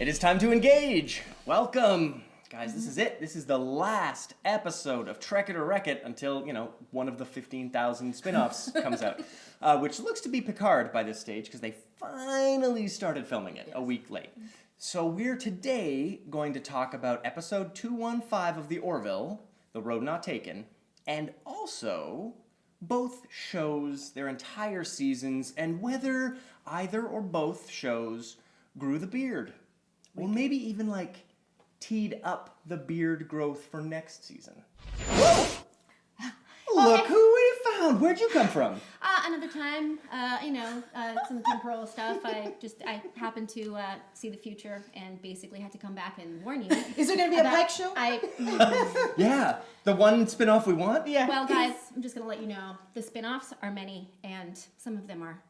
It is time to engage. Welcome. Guys, this is it. This is the last episode of Trek It or Wreck It until, one of the 15,000 spin-offs comes out, which looks to be Picard by this stage because they finally started filming it a week late. So we're today going to talk about episode 215 of the Orville, The Road Not Taken, and also both shows, their entire seasons, and whether either or both shows grew the beard. Or maybe even, teed up the beard growth for next season. Whoa! Look who we found! Where'd you come from? Another time, some temporal stuff. I happened to see the future and basically had to come back and warn you. Is there going to be a Pike show? Yeah, the one spin-off we want? Yeah. Well, guys, I'm just going to let you know, the spin-offs are many, and some of them are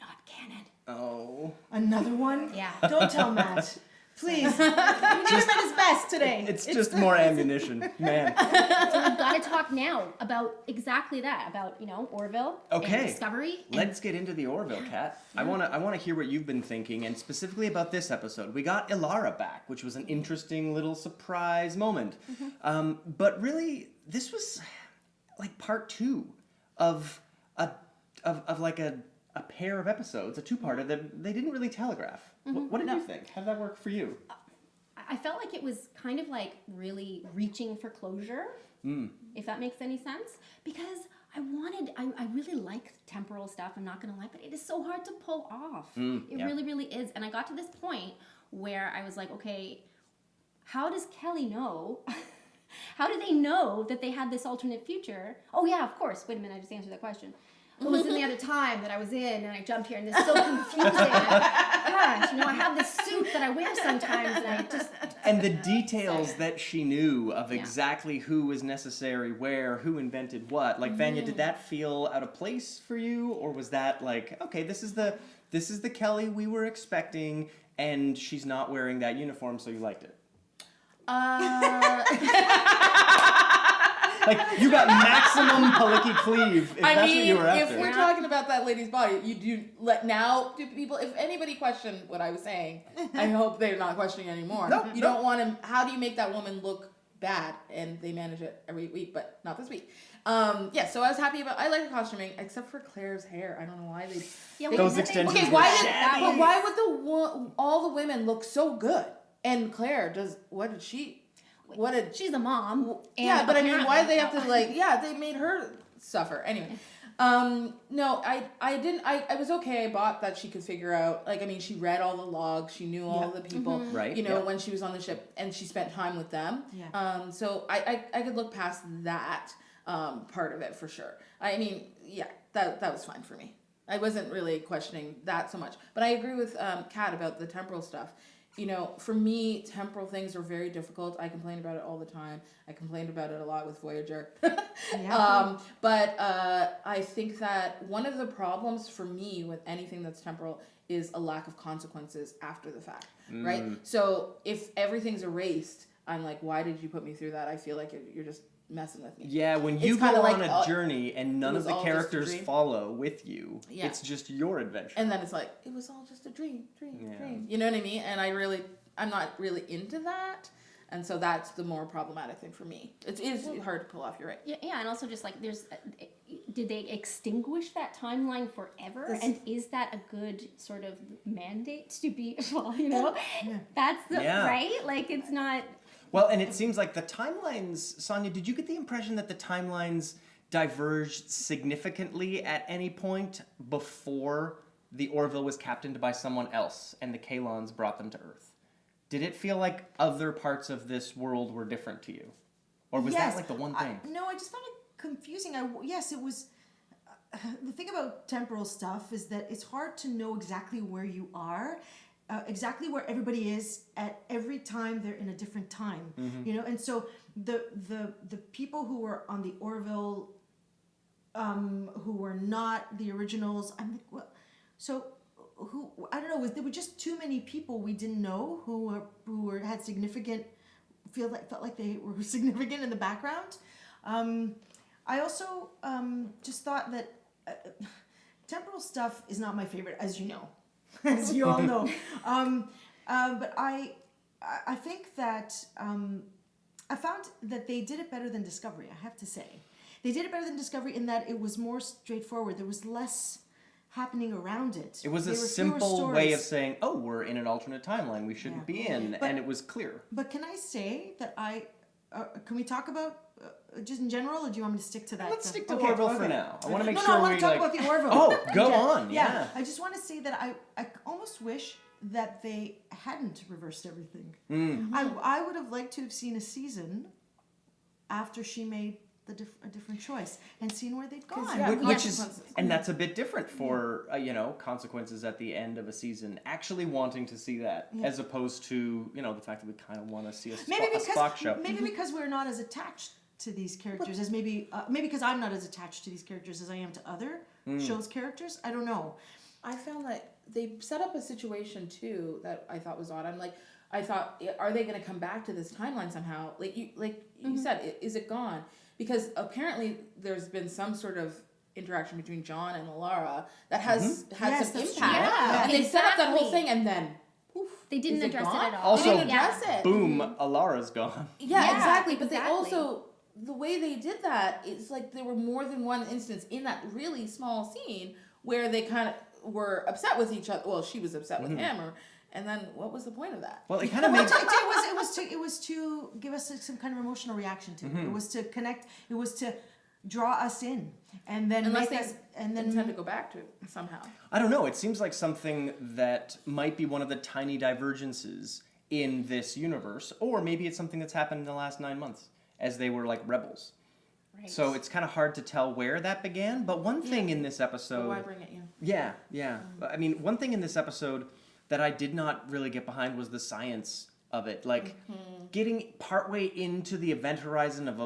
not canon. Oh. Another one? Yeah. Don't tell Matt. Please. We need him at his best today. It's just more ammunition, man. So we've got to talk now about exactly that, about, Orville and Discovery. Let's get into the Orville, Kat. I wanna hear what you've been thinking, and specifically about this episode. We got Ilara back, which was an interesting little surprise moment. Mm-hmm. But really, this was like part two of a pair of episodes, a two-parter that they didn't really telegraph. Mm-hmm. What did you think? How did that work for you? I felt like it was kind of like really reaching for closure, if that makes any sense. Because I really like temporal stuff, I'm not going to lie, but it is so hard to pull off. It really, really is. And I got to this point where I was like, okay, how does Kelly know? How do they know that they had this alternate future? Oh, yeah, of course. Wait a minute, I just answered that question. It was in the other time that I was in, and I jumped here, and it's so confusing. Gosh, I have this suit that I wear sometimes, and I just... And the details that she knew of exactly who was necessary where, who invented what. Like, Vanya, did that feel out of place for you? Or was that like, okay, this is the Kelly we were expecting, and she's not wearing that uniform, so you liked it? Like, you got maximum Palicki cleave, if that's what you were after. If we're talking about that lady's body, do people, if anybody questioned what I was saying, I hope they're not questioning anymore. You don't want to, how do you make that woman look bad? And they manage it every week, but not this week. So I was happy I like the costuming, except for Claire's hair. I don't know why those extensions okay, were why shabby. why would all the women look so good? And Claire She's a mom. Yeah, but I mean, why do they have to they made her suffer. Anyway. No, I didn't, I was okay. I bought that she could figure out, she read all the logs, she knew all the people, when she was on the ship, and she spent time with them. Yeah. So I could look past that, part of it for sure. I mean, that was fine for me. I wasn't really questioning that so much, but I agree with, Kat about the temporal stuff. For me, temporal things are very difficult. I complain about it all the time. I complained about it a lot with Voyager. But I think that one of the problems for me with anything that's temporal is a lack of consequences after the fact, right? So if everything's erased, I'm like, why did you put me through that? I feel like you're just messing with me. Yeah, when you go on a journey and none of the characters follow with you, it's just your adventure. And then it's like, it was all just a dream. You know what I mean? And I'm not really into that. And so that's the more problematic thing for me. It is hard to pull off, you're right. Yeah, and also just did they extinguish that timeline forever? And is that a good sort of mandate to be, that's right? Like, it's not... Well, and it seems like the timelines, Sonia, did you get the impression that the timelines diverged significantly at any point before the Orville was captained by someone else and the Kalons brought them to Earth? Did it feel like other parts of this world were different to you? Or was that like the one thing? No, I just found it confusing. Yes, it was... the thing about temporal stuff is that it's hard to know exactly where you are. Exactly where everybody is at every time they're in a different time, and so the people who were on the Orville, who were not the originals, I'm like, well, so who, I don't know, there were just too many people we didn't know who had significant, felt like they were significant in the background. I also just thought that temporal stuff is not my favorite, as you know. As you all know. But I think that I found that they did it better than Discovery. I have to say, they did it better than Discovery in that it was more straightforward. There was less happening around it. It was a There were fewer simple way of stories. saying, "Oh, we're in an alternate timeline. We shouldn't be in," But- and it was clear. But can I say that can we talk about just in general, or do you want me to stick to that? Let's stick to Okay, Orville for okay. now. I want to make No, sure I want we to talk like. about the Orville. Oh, go on. Yeah. I just want to say that I almost wish that they hadn't reversed everything. Mm. I would have liked to have seen a season after she made a different choice and seen where they'd gone. yeah, Which is, consequences. and that's a bit different for consequences at the end of a season. Actually wanting to see that, as opposed to the fact that we kind of want to see a Spock show. Maybe because we're not as attached to these characters as maybe because I'm not as attached to these characters as I am to other shows' characters. I don't know. I found that they set up a situation too that I thought was odd. I thought, are they going to come back to this timeline somehow? Like you said, is it gone? Because apparently there's been some sort of interaction between John and Alara that has had Yes, some that's impact. true. Yeah. And they set up that whole Exactly. thing, and then poof, They didn't is it address it gone? at all. Also- They didn't address it. Boom, Alara's gone. Yeah, Yeah, exactly. But they exactly. also, the way they did that, it's like there were more than one instance in that really small scene where they kind of were upset with each other. Well, she was upset with him, and then what was the point of that? Well, it kind of made. It was to give us some kind of emotional reaction to it. It was to connect. It was to draw us in, and then Unless make they us, and then intend to go back to it somehow. I don't know. It seems like something that might be one of the tiny divergences in this universe, or maybe it's something that's happened in the last 9 months as they were like rebels. Right. So it's kind of hard to tell where that began. But one thing in this So episode, why bring it in? yeah. I mean, one thing in this episode that I did not really get behind was the science of it. Like getting partway into the event horizon of a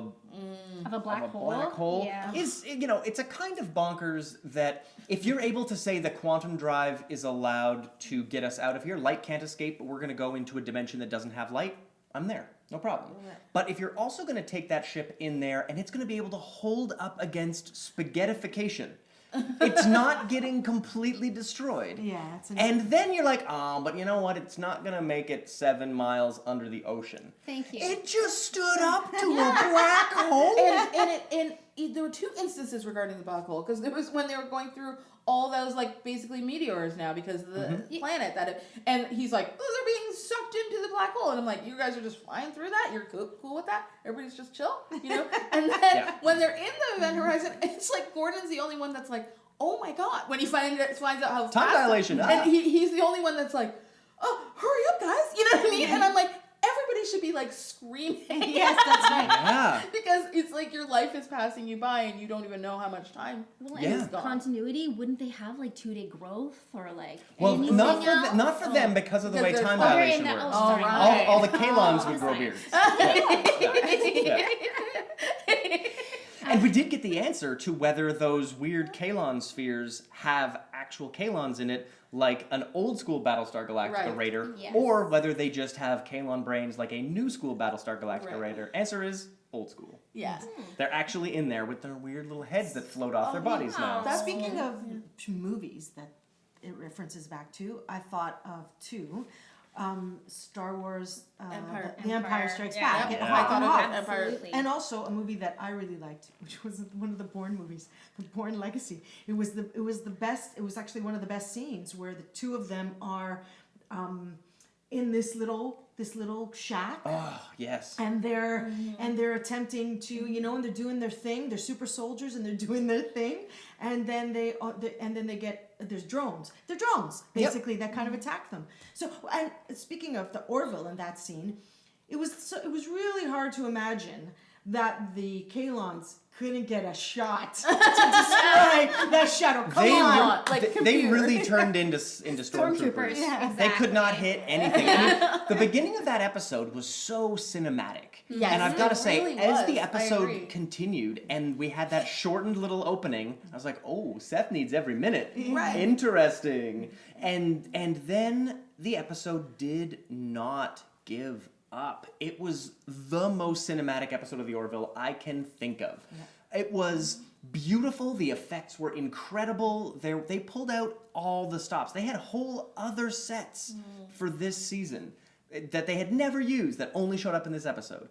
Of a black of a hole. black hole Yeah. is it's a kind of bonkers that if you're able to say the quantum drive is allowed to get us out of here, light can't escape, but we're going to go into a dimension that doesn't have light, I'm there. No problem. But if you're also going to take that ship in there and it's going to be able to hold up against spaghettification, it's not getting completely destroyed. yeah, it's And then you're like, oh, but you know what? It's not going to make it 7 miles under the ocean. Thank you. It just stood up to a black hole. And there were 2 instances regarding the black hole, because there was when they were going through all those like basically meteors now because of the planet and he's like, oh, they're being sucked into the black hole, and I'm like, you guys are just flying through that? You're cool with that? Everybody's just chill, And then when they're in the event horizon, it's like Gordon's the only one that's like, oh my god, when he finds out how Time fast, dilation, and he's the only one that's like, oh, hurry up, guys, you know what I mean? And I'm like, everybody should be like screaming. yes, that's right. Yeah. Because it's like your life is passing you by and you don't even know how much time Well, Yeah. and continuity, wouldn't they have like 2-day growth or like Well, anything not for else? not for them because of the way Because time they're- Oh, they're dilation in that- works. oh, sorry. right. All the Kalons would grow sorry. beards. Yeah. And we did get the answer to whether those weird Kalon spheres have actual Kalons in it, like an old school Battlestar Galactica Right. Raider, Yes. or whether they just have Kalon brains like a new school Battlestar Galactica Right. Raider. Answer is old school. Yeah. They're actually in there with their weird little heads that float off their bodies now. wow. Speaking of movies that it references back to, I thought of 2. Star Wars, Empire. The Empire Strikes Yeah. Back. Yep. and Yeah. I thought Hot. of Empire. Absolutely. And also a movie that I really liked, which was one of the Bourne movies, the Bourne Legacy. It was the best. It was actually one of the best scenes where the 2 of them are in this little shack. Oh, yes. And they're attempting to, and they're doing their thing. They're super soldiers and they're doing their thing. And then they get there's drones. They're drones basically that kind of attack them. So, and speaking of the Orville in that scene, it was really hard to imagine that the Kalons couldn't get a shot to destroy that shuttle. Come They, on. Like they computer. really turned into stormtroopers. Yeah, They could not exactly. hit anything. I mean, the beginning of that episode was so cinematic. Yes, And I've got to it say, really as was. the I agree. episode continued and we had that shortened little opening, I was like, oh, Seth needs every minute. Right. Interesting. And then the episode did not give up. It was the most cinematic episode of the Orville I can think of. It was beautiful. The effects were incredible. They pulled out all the stops. They had whole other sets for this season that they had never used, that only showed up in this episode.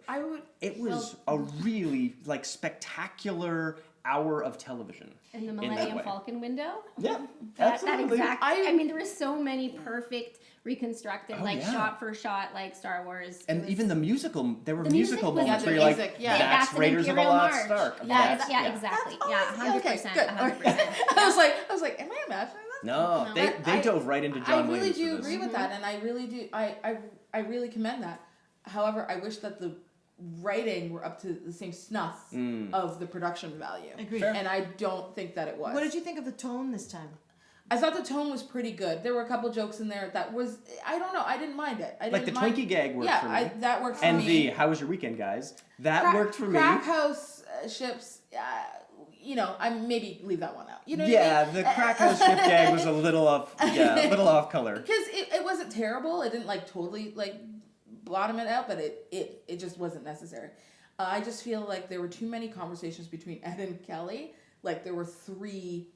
It was a really like spectacular hour of television. In the Millennium Falcon window? Yeah, That absolutely. exact, I mean, there were so many perfect reconstructed, shot for shot, like Star Wars. And even the musical, there were The music musical was- moments Yeah, where the you're music, like, yeah. that's an Raiders of the Imperial Lost March. Ark. Yeah, exactly. Yeah, 100%. Okay, good. 100%. I was like, am I imagining that? No, No. they dove right into John I really Williams do for this. agree with that, and I really do. I really commend that. However, I wish that the writing were up to the same snuff of the production value. Agreed. Fair. And I don't think that it was. What did you think of the tone this time? I thought the tone was pretty good. There were a couple jokes in there that was, I don't know, I didn't mind it. Like the Twinkie gag worked for me. that worked for And me. the How was your weekend, guys? That worked for me. Crack house ships, I maybe leave that one out. You know what Yeah, I mean? the crack house ship gag was a little off color. Because it wasn't terrible. It didn't totally bottom it out, but it just wasn't necessary. I just feel like there were too many conversations between Ed and Kelly. Like there were 3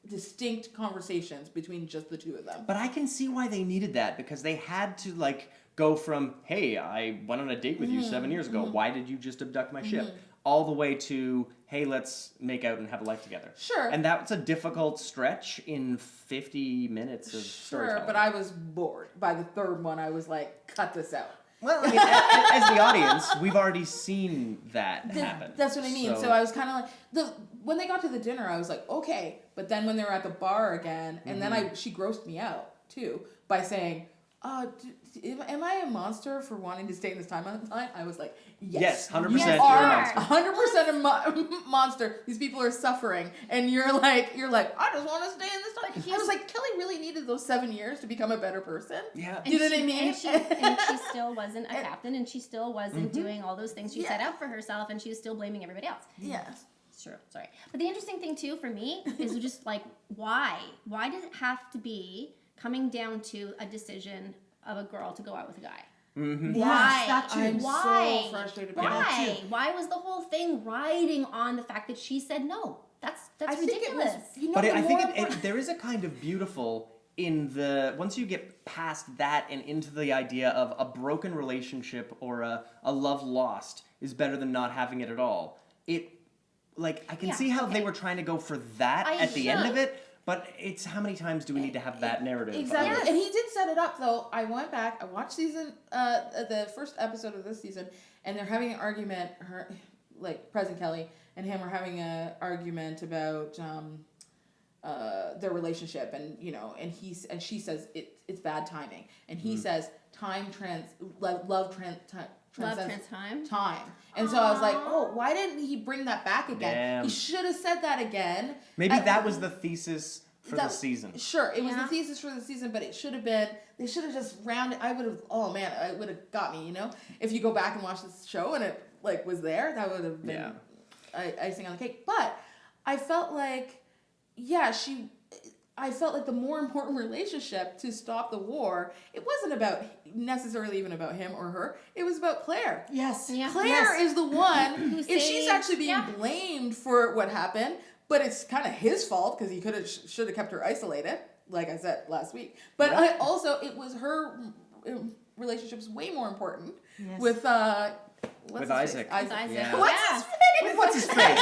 distinct conversations between just the two of them. But I can see why they needed that, because they had to go from, hey, I went on a date with you 7 years ago. Why did you just abduct my ship? All the way to, hey, let's make out and have a life together. Sure. And that's a difficult stretch in 50 minutes of storytelling. Sure, but I was bored. By the third one, I was like, cut this out. Well, I mean, as the audience, we've already seen that happen. That's what I mean. So I was kind of like, when they got to the dinner, I was like, okay. But then when they were at the bar again, and then she grossed me out too by saying, am I a monster for wanting to stay in this timeline? I was like, yes. 100% You you're a are monster. 100% a monster. These people are suffering, and you're like, I just want to stay in this time. I was like, Kelly really needed those 7 years to become a better person. Yeah. You know what I mean? And she still wasn't a captain, and she still wasn't doing all those things she set out for herself, and she was still blaming everybody else. Yes. Sure, sorry. But the interesting thing, too, for me, is just why? Why does it have to be coming down to a decision of a girl to go out with a guy? Yes, Why? that too. I'm Why? so frustrated by Why? that too. Why was the whole thing riding on the fact that she said no? That's I think it ridiculous. was, But I think more there is a kind of beautiful in once you get past that and into the idea of a broken relationship or a love lost is better than not having it at all. I can see how they were trying to go for that at the end of it, but it's how many times do we need to have that narrative? Exactly. Yes. And he did set it up though. I went back, I watched the first episode of this season, and they're having an argument, President Kelly and him are having an argument about their relationship, and and she says it's bad timing, and he says love transcends time. And so I was like, oh, why didn't he bring that back again? Damn. He should have said that again. Maybe that was the thesis for the season. Sure, it was the Yeah. thesis for the season, but it should have been, they should have just rounded, it would have got me, If you go back and watch this show and it, was there, that would have been icing on the cake. But I felt like, I felt like the more important relationship to stop the war, it wasn't necessarily even about him or her, it was about Claire. Yes. Yeah. Claire is the one, if she's saved- actually being blamed for what happened, but it's kind of his fault because he should have kept her isolated, like I said last week. But it was her relationship's way more important with With Isaac. Isaac. Yeah. What's his face?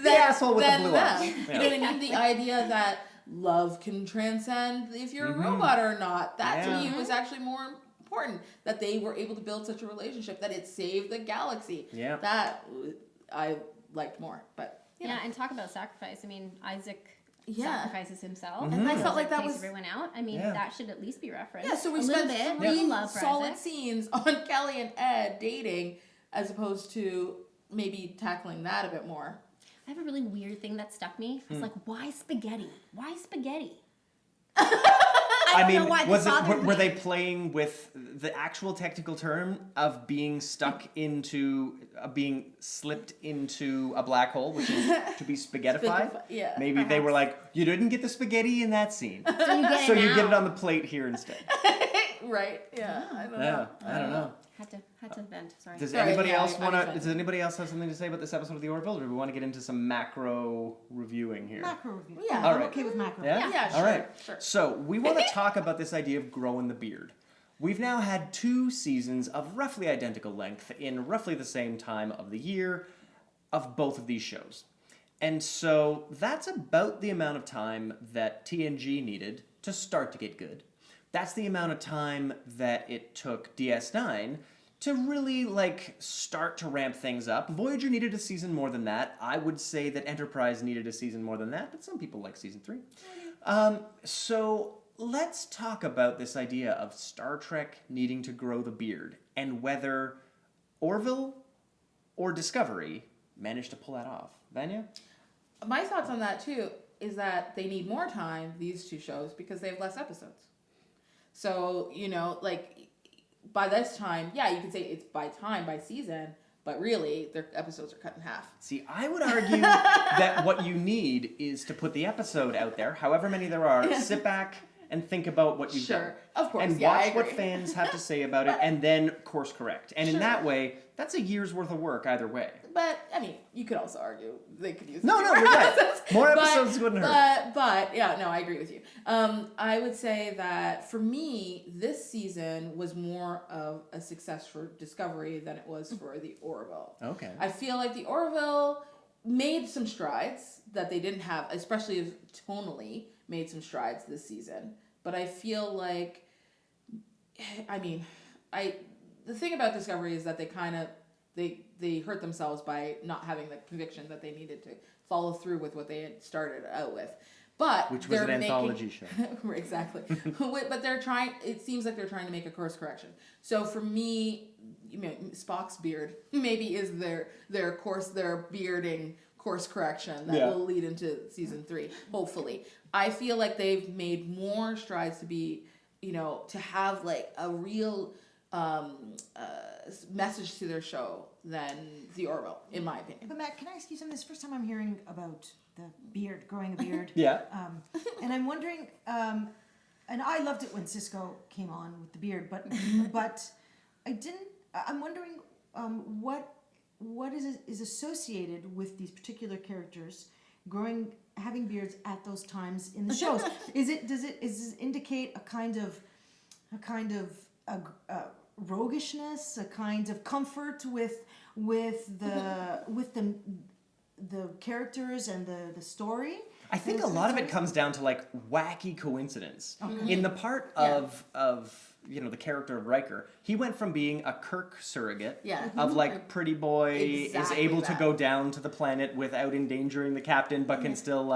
The asshole with the blue them. eyes. You know what I mean? The idea that love can transcend if you're a robot or not. That to me was actually more important. That they were able to build such a relationship that it saved the galaxy. Yeah. That I liked more. But Yeah, and talk about sacrifice. I mean, Isaac Yeah. sacrifices himself. And I felt like that takes was everyone out. I mean, that should at least be referenced. Yeah, so we a spent little bit. 3 Little love for solid Isaac. scenes on Kelly and Ed dating, as opposed to maybe tackling that a bit more. I have a really weird thing that stuck me. It's like, why spaghetti? Why spaghetti? I mean, know why was this it bothered were me. they playing with the actual technical term of being stuck into being slipped into a black hole, which is to be spaghettified? Yeah. Maybe they were like, you didn't get the spaghetti in that scene, So you get so it you now. get it on the plate here instead. Right. Yeah. I don't know. Yeah, I don't know. Had to vent. Sorry. Does Sorry, anybody yeah, else I want to? understand. Does anybody else have something to say about this episode of the Orville, or do we want to get into some macro reviewing here? Macro review. Yeah. I'm Alright. okay with macro. Yeah? Yeah, All sure, right. sure. So, we want to talk about this idea of growing the beard. We've now had 2 seasons of roughly identical length in roughly the same time of the year of both of these shows. And so, that's about the amount of time that TNG needed to start to get good. That's the amount of time that it took DS9 to really, start to ramp things up. Voyager needed a season more than that. I would say that Enterprise needed a season more than that, but some people like season 3. So let's talk about this idea of Star Trek needing to grow the beard and whether Orville or Discovery managed to pull that off. Vanya? My thoughts on that too is that they need more time, these 2 shows, because they have less episodes. So, by this time, yeah, you could say it's by season, but really their episodes are cut in half. See, I would argue that what you need is to put the episode out there, however many there are, sit back and think about what you've done. Sure, of course, And yeah, I watch what agree. fans have to say about it, and then course correct. And in Sure. that way, that's a year's worth of work either way. But, I mean, you could also argue they could use No, you're right. More episodes wouldn't hurt. But, yeah, no, I agree with you. I would say that for me, this season was more of a success for Discovery than it was for the Orville. Okay. I feel like the Orville made some strides that they didn't have, especially as tonally made some strides this season. But I feel like, the thing about Discovery is that they kind of, they hurt themselves by not having the conviction that they needed to follow through with what they had started out with. But Which was they're an anthology show. Exactly. But they're trying, it seems like they're trying to make a course correction. So for me, Spock's beard maybe is their bearding course correction that will lead into season 3, hopefully. I feel like they've made more strides to be, to have like a real message to their show than the Orville, in my opinion. But Matt, can I ask you something? This is the first time I'm hearing about the beard, growing a beard. Yeah. And I'm wondering, and I loved it when Cisco came on with the beard, but I didn't. I'm wondering what is associated with these particular characters having beards at those times in the shows. Does it indicate a kind of roguishness, a kind of comfort with the characters and the story? I think a lot of it comes down to wacky coincidence. In the part of the character of Riker, he went from being a Kirk surrogate of pretty boy is Exactly able to that. go down to the planet without endangering the captain, but can still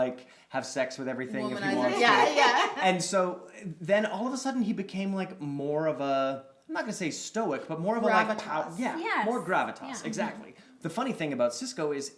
have sex with everything if he wants to. Yeah. And so then all of a sudden he became more of a, I'm not going to say stoic, but more of a Gravitas. Yes. more gravitas. Yeah. Exactly. The funny thing about Cisco is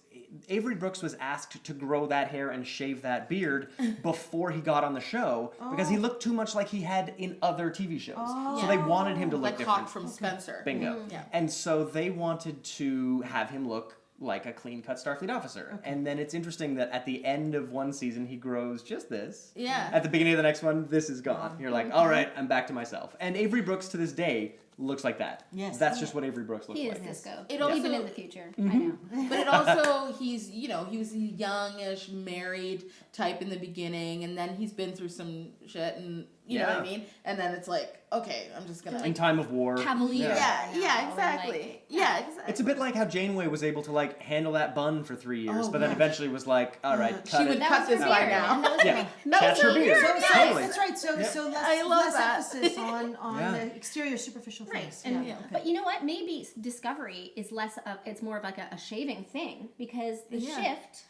Avery Brooks was asked to grow that hair and shave that beard before he got on the show because he looked too much like he had in other TV shows. So they wanted him to look Like different. Hawk from Spencer. Bingo. Yeah. And so they wanted to have him look like a clean-cut Starfleet officer. And then it's interesting that at the end of one season, he grows just this. Yeah. At the beginning of the next one, this is gone. You're like, all right, I'm back to myself. And Avery Brooks, to this day, looks like that. Yes. That's just what Avery Brooks looks He like. is Cisco. It also- Even in the future. I know. But it also, he was a youngish, married type in the beginning, and then he's been through some shit, and you know what I mean? And then it's like, okay, I'm just gonna... In time of war. Cavalier. Yeah, exactly. Exactly. It's a bit like how Janeway was able to handle that bun for 3 years, Oh, but then yeah. eventually was like, all right, cut She it. would That cut was her this by beard. now. And that was Yeah, her catch her beard. Totally. That's right. So I love less that. emphasis on Yeah. the exterior, superficial Right. things. And, Yeah. But you know what? Maybe Discovery is less of, it's more of a shaving thing because the Yeah. shift,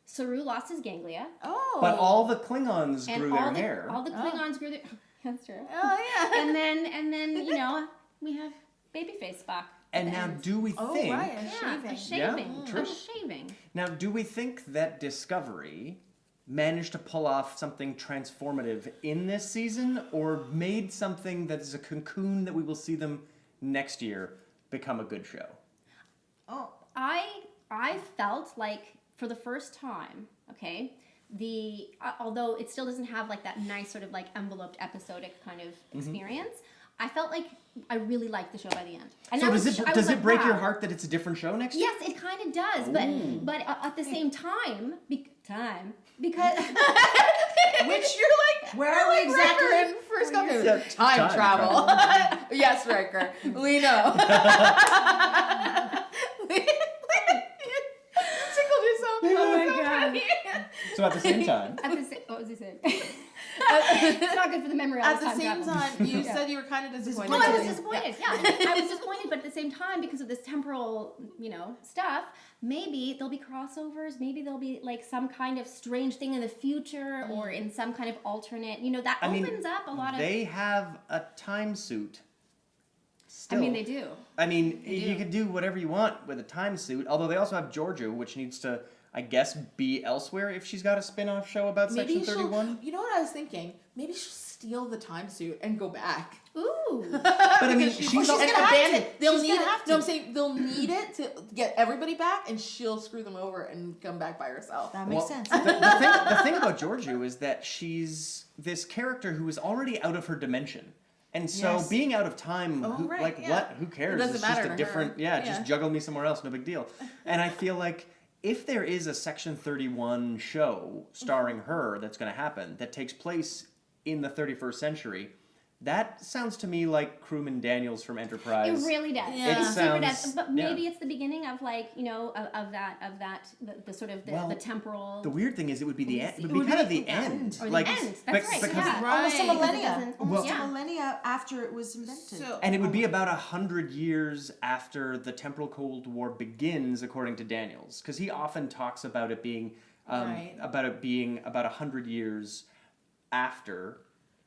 Saru lost his ganglia. Oh. But all the Klingons And grew all their the, hair. all the Klingons grew their... That's true. Oh, yeah. And then we have babyface Spock. at And the now end. do we Oh, think... right. Yeah, a Yeah, shaving. true. A shaving. Now, do we think that Discovery managed to pull off something transformative in this season, or made something that is a cocoon that we will see them next year become a good show? Oh, I felt like for the first time, okay, although it still doesn't have that nice sort of enveloped episodic kind of experience, I felt like I really liked the show by the end. And So that does was it the show- I was does it like, break your wow. heart that it's a different show next year? Yes, it kind of does, but at the same time, because Which You're like, where are we exactly? Riker in First Company. Yeah, Time time travel. Yes, Riker. We know. Tickled yourself. Oh my That's so God. funny. So at the same time, what was he saying? It's not good for the memory. All At this the same travel. time, you said you were kind of disappointed. Oh, I was too. disappointed. Yeah, I was disappointed, but at the same time, because of this temporal, stuff, maybe there'll be crossovers. Maybe there'll be like some kind of strange thing in the future, or in some kind of alternate. That opens up a lot of. They have a time suit. Still. I mean, they do. I mean, They you do. can do whatever you want with a time suit. Although they also have Georgia, which needs to, I guess, be elsewhere if she's got a spin-off show about Maybe Section 31. You know what I was thinking? Maybe she'll steal the time suit and go back. Ooh. But I mean, Because she's gonna and have abandon. to. They'll She's need gonna it. have No, I'm to. saying they'll need it to get everybody back, and she'll screw them over and come back by herself. That makes sense. The thing about Georgiou is that she's this character who is already out of her dimension. And so Yes. being out of time, Oh, right, yeah. what? Who cares? It doesn't It's matter just to a her. different, Yeah. just juggle me somewhere else, no big deal. And I feel like if there is a Section 31 show starring her that's going to happen, that takes place in the 31st century, that sounds to me like Crewman Daniels from Enterprise. It really does. Yeah. It super does. sounds- But yeah. maybe it's the beginning of like of that the sort of the temporal. The weird thing is, it would be the end. It would It be would kind be of the the end. end. Or the Like, end. That's right. because Yeah. Almost a Right. millennia. Almost Yeah. a millennia after it was invented. So- And it would be about 100 years after the temporal Cold War begins, according to Daniels, because he often talks about it being Right. about 100 years after,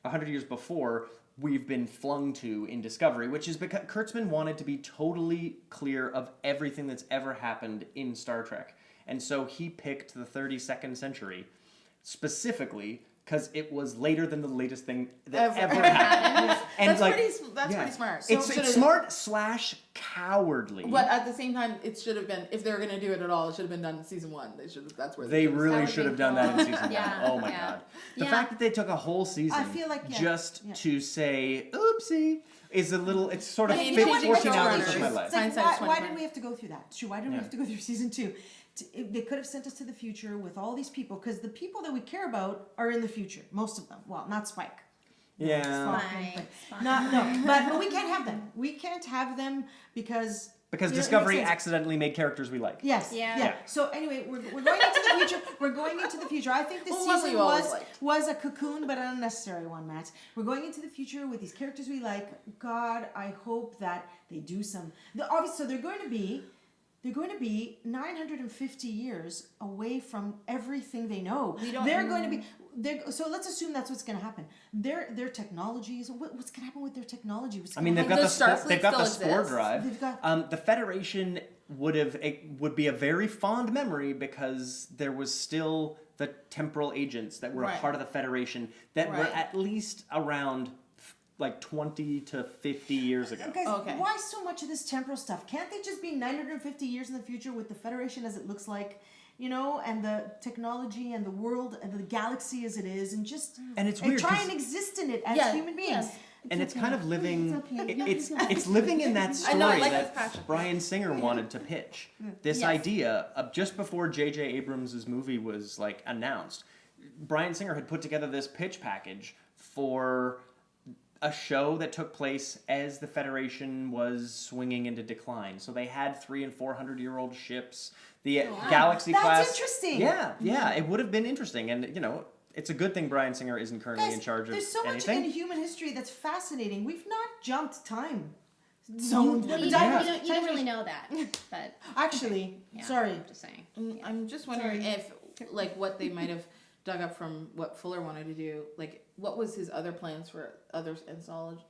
100 years before we've been flung to in Discovery, which is because Kurtzman wanted to be totally clear of everything that's ever happened in Star Trek, and so he picked the 32nd century specifically because it was later than the latest thing that ever happened. And That's like, pretty smart. It's should've- smart / cowardly. But at the same time, it should have been, if they were going to do it at all, it should have been done in season 1. That's where They should have really would should be have done that in cool. season 1. Yeah, Oh my yeah. god. The Yeah. fact that they took a whole season I feel like, yeah, just yeah. to say, oopsie, is a little, it's sort of I mean, fit you know what, 14 it's hours of shorter. my It's life. like, Hindsight's why 20/20. did we have to go through that? Why did we Yeah. have to go through season 2? They could have sent us to the future with all these people, because the people that we care about are in the future. Most of them. Well, not Spike. Yeah. Fine. But we can't have them. We can't have them because Because you know, it Discovery makes sense. accidentally made characters we like. Yes. Yeah. Yeah. So anyway, we're going into the future. We're going into the future. I think this Well, what season we always liked. was a cocoon, but an unnecessary one, Matt. We're going into the future with these characters we like. God, I hope that they do some. Obviously, so they're going to be 950 years away from everything they know. They're going to be. So let's assume that's what's going to happen. Their technologies. What's going to happen with their technology? I mean, they've got Does Starfleet the still spore exist? drive. They've got- The Federation would be a very fond memory because there was still the temporal agents that were a Right. part of the Federation that were Right. at least around like 20 to 50 years ago. Guys, Okay. why so much of this temporal stuff? Can't they just be 950 years in the future with the Federation as it looks like, and the technology and the world and the galaxy as it is, and just And it's weird try 'cause- and exist in it as Yeah, human beings? yes. And it's kind of living. It's okay. It's living in that I story know, I like that this passion. Brian Singer wanted to pitch. This Yes. idea of just before J.J. Abrams' movie was like announced, Brian Singer had put together this pitch package for a show that took place as the Federation was swinging into decline. So they had 300- and 400-year-old ships, the Galaxy That's class. interesting. Yeah, it would have been interesting, and it's a good thing Brian Singer isn't currently Guys, in charge of there's so much anything. in human history that's fascinating. We've not jumped time zones. Well, you don't really know that, but Actually, yeah, sorry. I'm just saying. I'm just wondering if, like, what they might have dug up from what Fuller wanted to do. Like, what was his other plans for other anthology?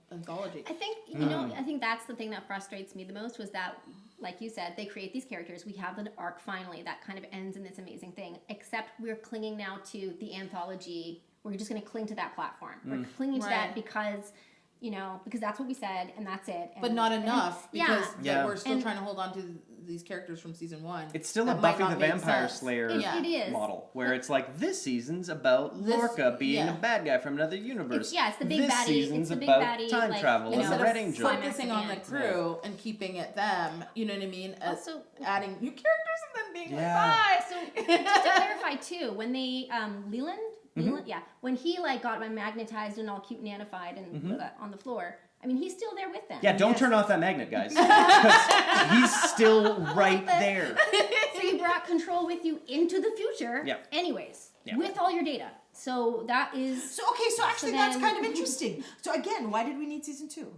I think I think that's the thing that frustrates me the most was that, like you said, they create these characters. We have the arc finally that kind of ends in this amazing thing. Except we're clinging now to the anthology. We're just going to cling to that platform. We're clinging to that Right. because you know, because that's what we said and that's it. And, But not enough because Yeah. we're still And- trying to hold on to these characters from season 1. It's still a That might Buffy the not make Vampire sense. Slayer It is. model, where it's like, this season's about This- Lorca being yeah. a bad guy from another universe. It's the big this baddie. season's It's the big about baddie, time like, travel you and know, the Instead Red of Angel. focusing on the Climax crew and keeping it them, you know what I mean? Also, Adding new characters and then being Yeah. like, bye. so just to clarify too, when they Leland, yeah, when he like got magnetized and all cute and nanified and on the floor, I mean he's still there with them. Yeah, don't turn off that magnet, guys. 'Cause he's still right there. So you brought control with you into the future. Yeah. Anyways, Yeah. with all your data. So that is. So actually So that's then- kind of interesting. So again, why did we need season 2?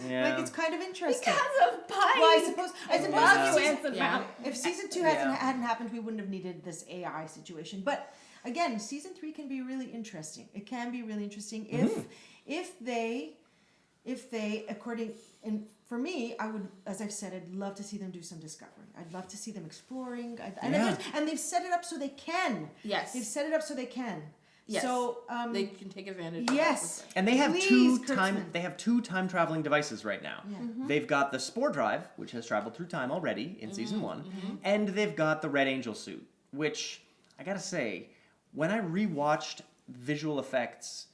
Yeah. Like it's kind of interesting. Because of Pike. Well, I suppose Love if you, season, Anson yeah. Mount. if season 2 Yeah. hadn't happened, we wouldn't have needed this AI situation. But again, season 3 can be really interesting. It can be really interesting if they according and for me, I would, as I've said, I'd love to see them do some discovery. I'd love to see them exploring. And they've set it up so they can. Yes. They've set it up so they can. Yes. So They can take advantage of yes. that. And they have Please, they have two time traveling devices right now. Yeah. They've got the Spore Drive, which has traveled through time already in season 1, and they've got the Red Angel suit, which I gotta say, when I rewatched visual effects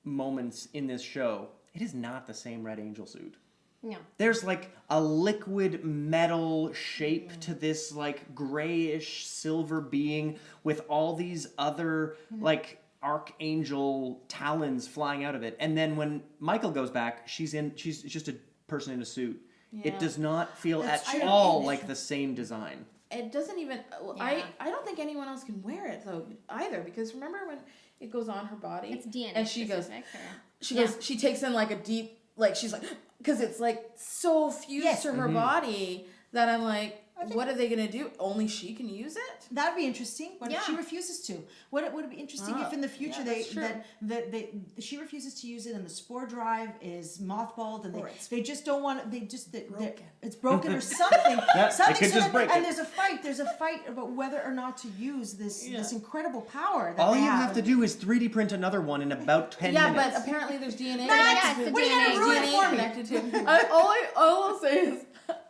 moments in this show, it is not the same Red Angel suit. No. There's like a liquid metal shape to this like grayish silver being with all these other like archangel talons flying out of it. And then when Michael goes back, she's just a person in a suit. Yeah. It does not feel That's at true. all That's like true. the same design. It doesn't even. Yeah. I don't think anyone else can wear it though either because remember when it goes on her body It's DNA and she goes specific, or- she Yeah. goes she takes in like a deep like she's like because it's like so fused Yes. to her body that I'm like what are they gonna do? Only she can use it? that'd be interesting. What if Yeah. she refuses to? What would it be interesting if in the future yeah, that's true. she refuses to use it and the Spore Drive is mothballed and Or it's they just don't want they just broken. it's broken or something. Yeah, they something could so just that- break and it. there's a fight about whether or not to use this Yeah. this incredible power that All they you have. have to do is 3D print another one in about 10 Yeah, minutes. but apparently there's DNA. Yeah, it's the What are you gonna DNA. ruin it for me? connected to. All I'll say is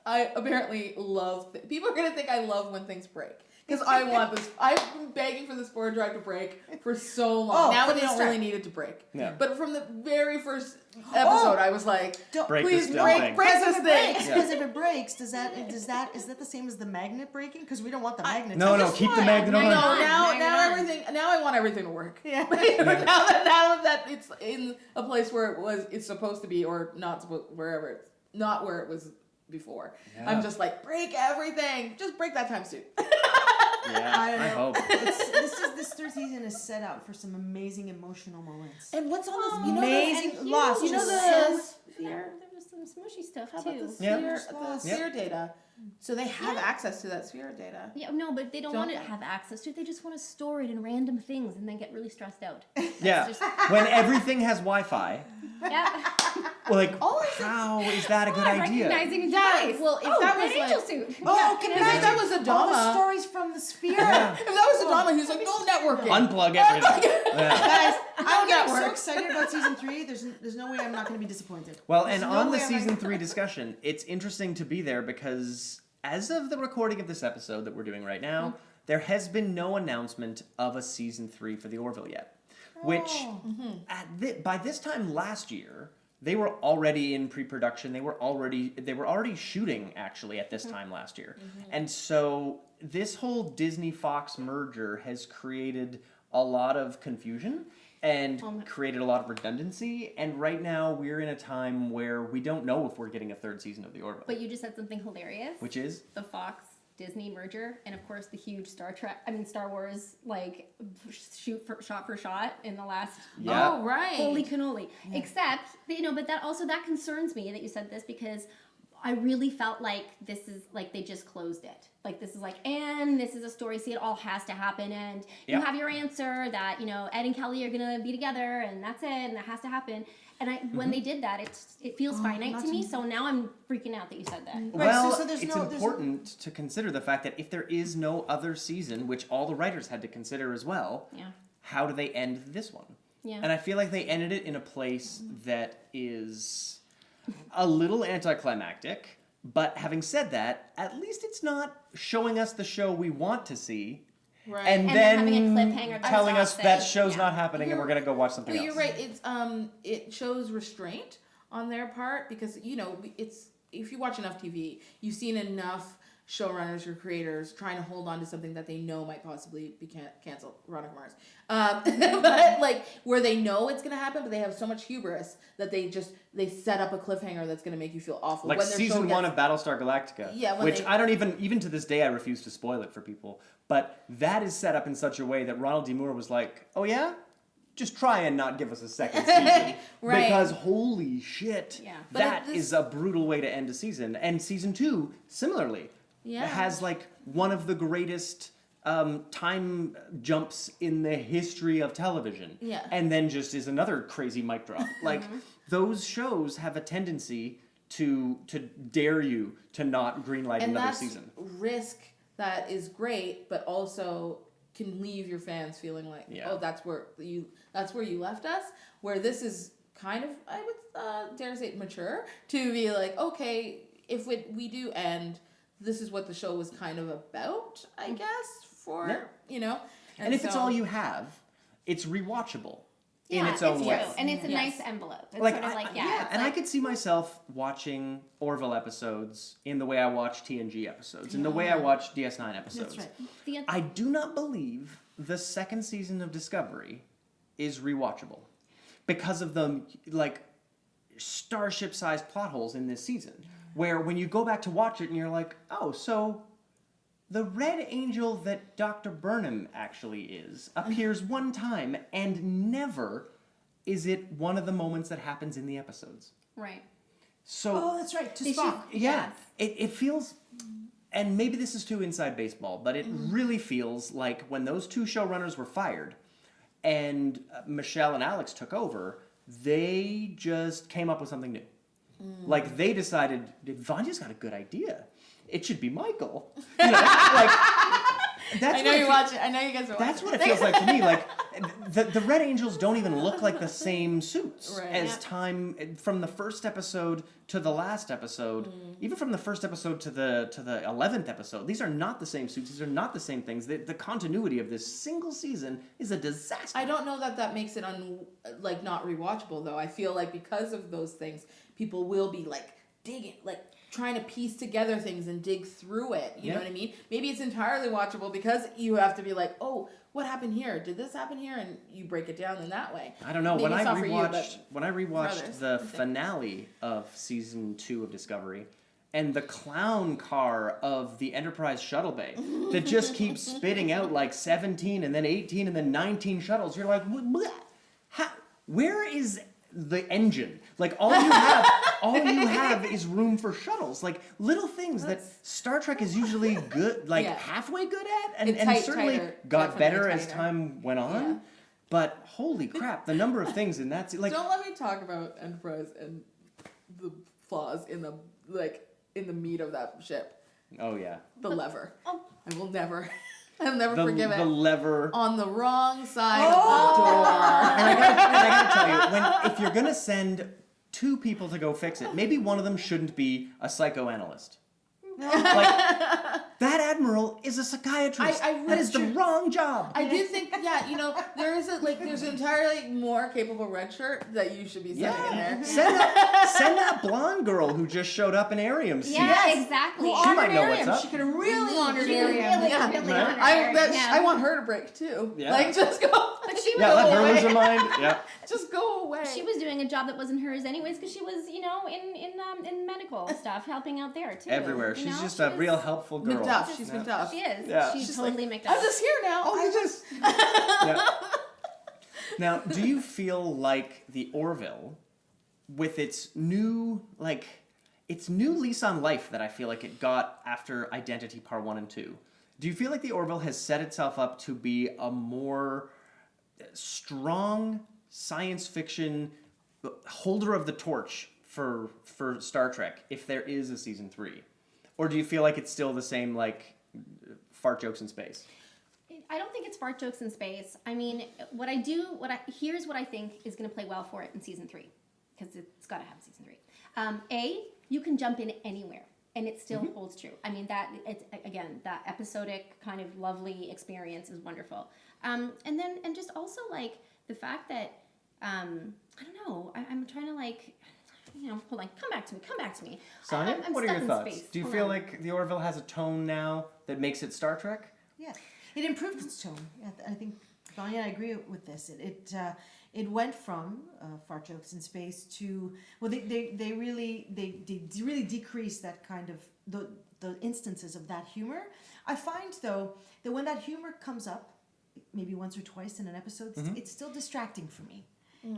I apparently love. People are gonna think I love when things break because I want this. I've been begging for the Spore Drive to break for so long. Oh, now from they the don't start. really need it to break. Yeah. But from the very first episode, I was like, Don't- Break please this damn break thing. this Because if it thing. breaks, because if it breaks, is that the same as the magnet breaking? Because we don't want the magnet. No, to- no, just keep the want- magnet No, on. now Magnet on. now I want everything to work. Yeah. now that it's in a place where it's supposed to be or not supposed wherever it's not where it was before. Yeah. I'm just like break everything. Just break that time suit. Yeah, I don't I know. hope. This third season is set up for some amazing emotional moments. And what's on this? Oh, You know amazing the, loss. You know Just the so- sphere. There was some smushy stuff How about too. the Yeah. sphere? Yeah. The sphere data. So they have access to that sphere data. Yeah, no, but they don't Don't want to they? have access to it. They just want to store it in random things and then get really stressed out. Yeah, just- when everything has Wi-Fi, Yeah. like, All I how is that a good idea? Recognizing Yeah, device. well, if oh, that Red was Angel like- suit. Oh, Yeah, can it you is. If that was a All the Dama, stories from the sphere. Yeah. if that was a Dama, he's like, no networking. Unplug everything. Yeah. Guys, I'm getting so network. excited about season 3. There's no way I'm not going to be disappointed. Well, There's and no on the way I'm season not- 3 discussion, it's interesting to be there because as of the recording of this episode that we're doing right now, there has been no announcement of a season 3 for the Orville yet. Which, Oh. by this time last year, they were already in pre-production. They were already shooting actually at this time last year, and so this whole Disney Fox merger has created a lot of confusion and created a lot of redundancy. And right now we're in a time where we don't know if we're getting a third season of the Orville, But you just said something hilarious. which is The Fox Disney merger, and of course the huge Star Wars like shot for shot in the last. yeah. Oh, right. Holy cannoli! Except but that concerns me that you said this because I really felt like this is like they just closed it. Like this is like, and this is a story. See, it all has to happen, and you Yep. have your answer that Ed and Kelly are gonna be together, and that's it, and it has to happen. And when they did that, it feels finite not to me. So now I'm freaking out that you said that. Right, Well, so there's it's no- there's important to consider the fact that if there is no other season, which all the writers had to consider as well, Yeah. how do they end this one? Yeah. And I feel like they ended it in a place that is a little anticlimactic. But having said that, at least it's not showing us the show we want to see. Right. And then then having a cliffhanger that's telling us that exhausting. show's Yeah. not happening and we're going to go watch something Well, else. you're right. It's it shows restraint on their part because it's if you watch enough TV, you've seen enough showrunners or creators trying to hold on to something that they know might possibly be canceled. Veronica Mars, but like where they know it's gonna happen, but they have so much hubris that they set up a cliffhanger that's gonna make you feel awful. Like when their season show 1 of Battlestar Galactica. Yeah, when which they- I don't even to this day I refuse to spoil it for people. But that is set up in such a way that Ronald D. Moore was like, oh yeah? Just try and not give us a second season. Right. Because holy shit, Yeah. But that this- is a brutal way to end a season. And season 2, similarly, Yeah. has like one of the greatest time jumps in the history of television. Yeah. And then just is another crazy mic drop. Like those shows have a tendency to dare you to not greenlight and another that's season. risk that is great, but also can leave your fans feeling like, Yeah. oh, that's where you left us. Where this is kind of, I would dare say, mature to be like, okay, if we do end, this is what the show was kind of about, I guess. For Yeah. And if it's so- all you have, it's rewatchable in Yeah, its own it's way. true. And it's a Yes. nice envelope. It's Like, sort of like, I it's and I like- could see myself watching Orville episodes in the way I watch TNG episodes, in the way I watch DS9 episodes. That's right. the- I do not believe the second season of Discovery is rewatchable because of the like starship-sized plot holes in this season. Where when you go back to watch it and you're like, oh, so the Red Angel that Dr. Burnham actually is appears one time and never is it one of the moments that happens in the episodes. Right. So Oh, that's right. To They Spock. should- yeah, Yes. it feels, and maybe this is too inside baseball, but it really feels like when those two showrunners were fired and Michelle and Alex took over, they just came up with something new. Like they decided, Vanya's got a good idea. It should be Michael. You know, like, that's I know what it you fe- watch it. I know you guys are watching. That's what it feels like to me. Like the Red Angels don't even look like the same suits Right. as Yeah. time from the first episode to the last episode, even from the first episode to the 11th episode. These are not the same suits. These are not the same things. The continuity of this single season is a disaster. I don't know that makes it not rewatchable though. I feel like because of those things, people will be like digging, like trying to piece together things and dig through it. You know Yeah. what I mean? Maybe it's entirely watchable because you have to be like, oh, what happened here? Did this happen here? And you break it down in that way. I don't know. Maybe when it's I not for you, rewatched but when I rewatched others, the I think. finale of season 2 of Discovery, and the clown car of the Enterprise shuttle bay that just keeps spitting out like 17 and then 18 and then 19 shuttles, you're like, where is the engine? Like all you have is room for shuttles. Like little things that Star Trek is usually good, like Yeah. halfway good at, It's and certainly tighter, got definitely better as tighter. time went on. Yeah. But holy crap, the number of things in that like Don't let me talk about Enterprise and the flaws in the meat of that ship. oh yeah, The lever. Oh. I will never. I'll never the forgive the it. lever. On the wrong side And of the door. I gotta tell you, if you're gonna send 2 people to go fix it, maybe one of them shouldn't be a psychoanalyst. Like that admiral is a psychiatrist. I that is the really- wrong job. I do think, there's an entirely more capable red shirt that you should be sending in there. Send that blonde girl who just showed up in Ariam's seat. Yeah, exactly. She might know what's up. She could have really honored She Ariam. really, Yeah. really Right. honored Ariam, yeah. I want her to break too. Yeah. Like just go. But she was Yeah, let her away. lose her mind. Yeah. Just go away. She was doing a job that wasn't hers anyways because she was, in medical stuff, helping out there too. Everywhere. you She's know? just She a was- real helpful girl. McDuff. She's Yeah. McDuff. She is. Yeah. She's She's totally like, McDuff. I'm just here now. Oh, yeah. Now, do you feel like the Orville, with its new lease on life that I feel like it got after Identity Part 1 and 2, do you feel like the Orville has set itself up to be a more strong science fiction holder of the torch for Star Trek if there is a season 3? Or do you feel like it's still the same, like, fart jokes in space? I don't think it's fart jokes in space. I mean, here's what I think is going to play well for it in season 3, because it's got to have season 3. You can jump in anywhere, and it still holds true. I mean, that episodic kind of lovely experience is wonderful. And just also like the fact that I don't know. I'm trying to like. Hold on. Come back to me. Sonia, I'm what are stuck your in thoughts? space. Do you Hold feel on. like the Orville has a tone now that makes it Star Trek? Yeah, it improved its tone. I think, Vanya, I agree with this. It went from fart jokes in space to, well, they really decreased that kind of the instances of that humor. I find though that when that humor comes up, maybe once or twice in an episode, it's still distracting for me.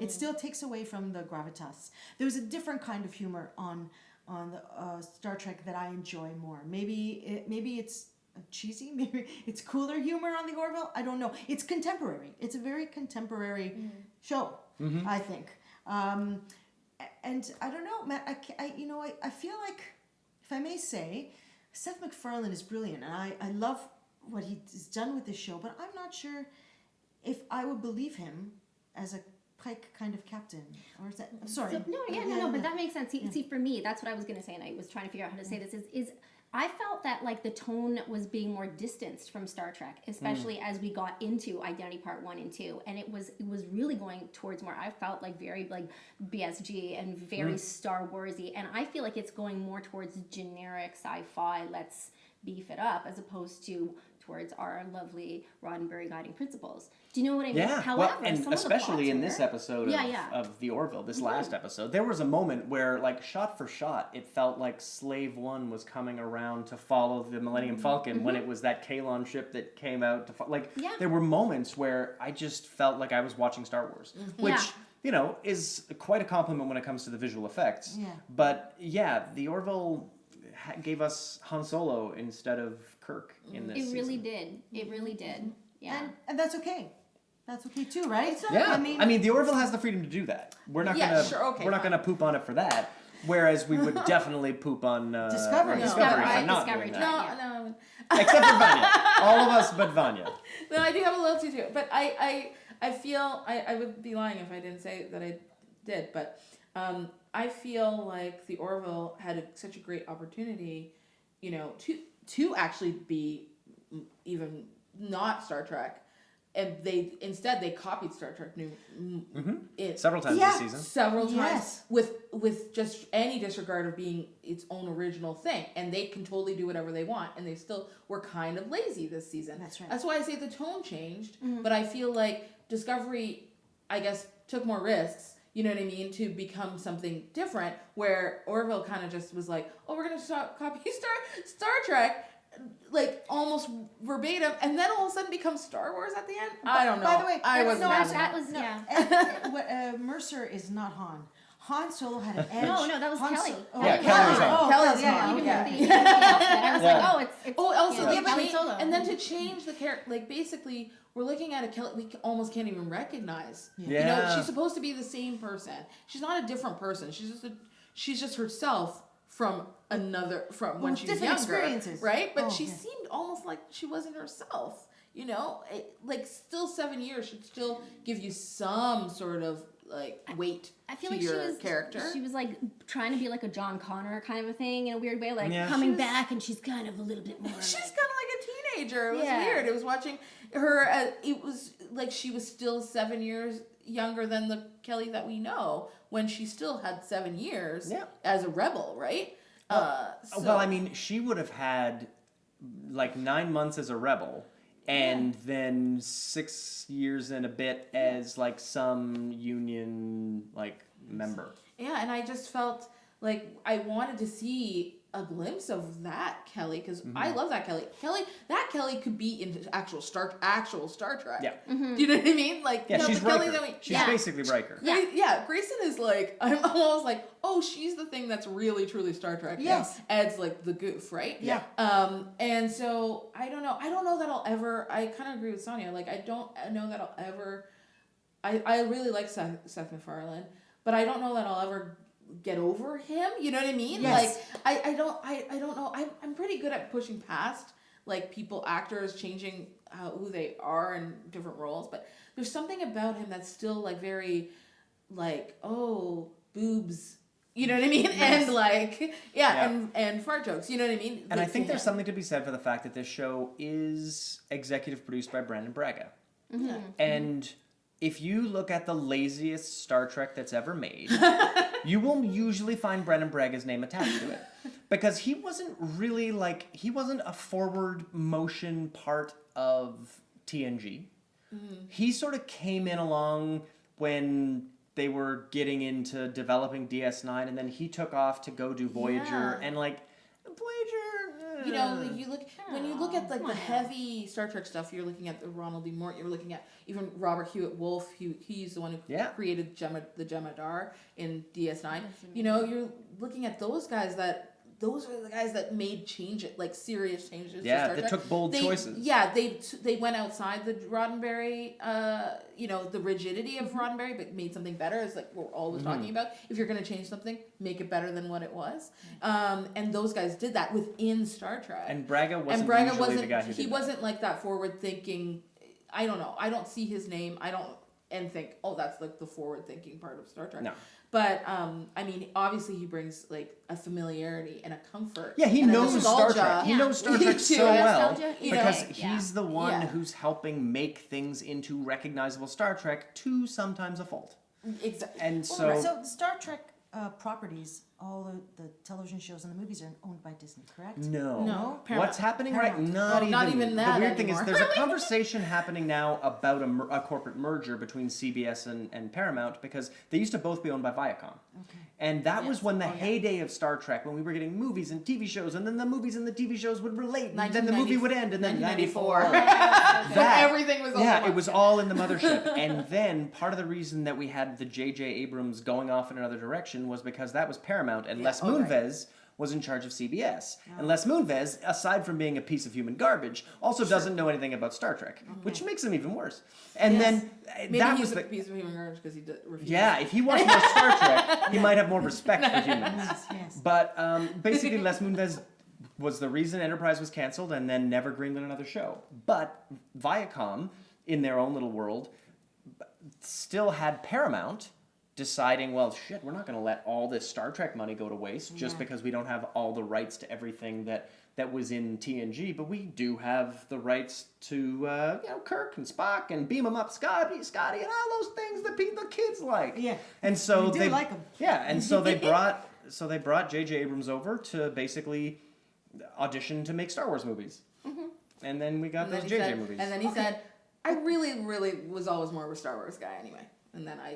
It still takes away from the gravitas. There's a different kind of humor on the Star Trek that I enjoy more. Maybe it's cheesy. Maybe it's cooler humor on the Orville. I don't know. It's contemporary. It's a very contemporary show, I think. And I don't know, Matt. I feel like, if I may say, Seth MacFarlane is brilliant, and I love what he's done with this show. But I'm not sure if I would believe him as a Pike kind of captain, or is that? I'm sorry. No, but that makes sense. See, for me, that's what I was going to say, and I was trying to figure out how to say this. Is I felt that like the tone was being more distanced from Star Trek, especially as we got into Identity Part 1 and 2, and it was really going towards more. I felt like very like BSG and very Star Warsy, and I feel like it's going more towards generic sci-fi. Let's beef it up, as opposed to towards our lovely Roddenberry guiding principles. Do you know what I mean? Yeah, However, and some of the especially in plots this episode of the Orville, this last episode, there was a moment where, like, shot for shot, it felt like Slave One was coming around to follow the Millennium Falcon when it was that Kalon ship that came out to there were moments where I just felt like I was watching Star Wars, which is quite a compliment when it comes to the visual effects. Yeah. But yeah, the Orville gave us Han Solo instead of Kirk in this. It really season. did. It really did. Yeah. And that's okay. That's okay too, right? Yeah, I mean, the Orville has the freedom to do that. We're not gonna poop on it for that. Whereas we would definitely poop on Discovery. Discovery for Discovery. not Discovery doing Channel. that. No. Except for Vanya, all of us but Vanya. No, I do have a loyalty to it, but I feel I would be lying if I didn't say that I did, but I feel like the Orville had such a great opportunity, to actually be even not Star Trek, and they copied Star Trek Several times this season. several times Yes. with just any disregard of being its own original thing, and they can totally do whatever they want, and they still were kind of lazy this season. That's right. That's why I say the tone changed, but I feel like Discovery, I guess, took more risks, you know what I mean, to become something different, where Orville kind of just was like, oh, we're going to copy Star Trek, like almost verbatim, and then all of a sudden becomes Star Wars at the end. I don't know. By the way, I wasn't having that it. was Mercer is not Han. Han Solo had an edge. No, that was Kelly. Yeah, Kelly was Han. Kelly's yeah, Han. Even Yeah. with the outfit, I was like, oh, it's Also, yeah, the Kelly change, Solo. and then to change the character, like basically, we're looking at a Kelly we almost can't even recognize. Yeah. She's supposed to be the same person. She's not a different person. She's just herself from when she was different younger, experiences. right? But Oh, she yeah. seemed almost like she wasn't herself. Like still 7 years should still give you some sort of like weight I feel to like your character. She was like trying to be like a John Connor kind of a thing in a weird way, like Yeah. coming back, and she's kind of a little bit more. She's like, kind of like a teenager. It was Yeah. weird. It was watching her. It was like she was still 7 years younger than the Kelly that we know when she still had 7 years as a rebel, right? Well, I mean, she would have had like 9 months as a rebel, and then 6 years and a bit as like some Union like member. Yeah, and I just felt like I wanted to see a glimpse of that Kelly, because I love that Kelly. That Kelly could be in actual Star Trek. Yeah. Do you know what I mean? Like, Yeah, she's the Kelly Riker. that we, She's basically Riker. Yeah, Grayson is like, I'm almost like, oh, she's the thing that's really truly Star Trek. Yes. Adds like the goof, right? Yeah. And so I don't know that I'll ever. I kind of agree with Sonia. Like, I don't know that I'll ever. I really like Seth MacFarlane, but I don't know that I'll ever get over him. You know what I mean? Yes. Like I don't know. I'm pretty good at pushing past like actors changing who they are in different roles, but there's something about him that's still like very like, oh, boobs, you know what I mean? And like, and fart jokes, you know what I mean? And like, I think there's something to be said for the fact that this show is executive produced by Brandon Braga. Mm-hmm. And if you look at the laziest Star Trek that's ever made, you will usually find Brandon Braga's name attached to it. Because he wasn't really he wasn't a forward motion part of TNG. He sort of came in along when they were getting into developing DS9, and then he took off to go do Voyager, and Voyager. You know, like when you look at like the heavy Star Trek stuff, you're looking at the Ronald D. Moore. You're looking at even Robert Hewitt Wolf. He's the one who created the Jemadar in DS9. You know, you're looking at those guys those are the guys that made serious changes. Yeah, to Star they Trek. took bold choices. Yeah, they went outside the Roddenberry, the rigidity of Roddenberry, but made something better. It's like we're always talking about. If you're going to change something, make it better than what it was. And those guys did that within Star Trek. And Braga wasn't usually the guy who did He wasn't like that forward thinking. I don't know. I don't see his name. And think, oh, that's like the forward thinking part of Star Trek. No. But I mean, obviously he brings like a familiarity and a comfort. Yeah, he and a knows Star Trek. nostalgia. He knows Star Trek so Yeah. well Nostalgia, because yeah. he's the one Yeah. who's helping make things into recognizable Star Trek to sometimes a fault. Exactly. And So the Star Trek properties, all the television shows and the movies are owned by Disney, correct? No. No, What's happening right Paramount. not even that the weird thing is anymore. there's a conversation happening now about a corporate merger between CBS and Paramount because they used to both be owned by Viacom. Okay. And that was when the heyday of Star Trek, when we were getting movies and TV shows, and then the movies and the TV shows would relate, and then the movie would end, and then 94. Everything was all it was all in the mothership. And then part of the reason that we had the J.J. Abrams going off in another direction was because that was Paramount, and Les Moonves was in charge of CBS. And Les Moonves, aside from being a piece of human garbage, also doesn't know anything about Star Trek, which makes him even worse. And then Maybe that he's was a the... piece of human garbage because he refused. Yeah, if he watched more Star Trek, he might have more respect for humans. Yes. But basically, Les Moonves was the reason Enterprise was canceled and then never greenlit another show. But Viacom, in their own little world, still had Paramount deciding, well, shit, we're not going to let all this Star Trek money go to waste just because we don't have all the rights to everything that was in TNG, but we do have the rights to, Kirk and Spock and beam 'em up Scotty, and all those things that the kids like. Yeah. And so They do they like 'em. Yeah, and so they brought J.J. Abrams over to basically audition to make Star Wars movies. And then we got those J.J. movies. And then he said, I really, really was always more of a Star Wars guy anyway. And then I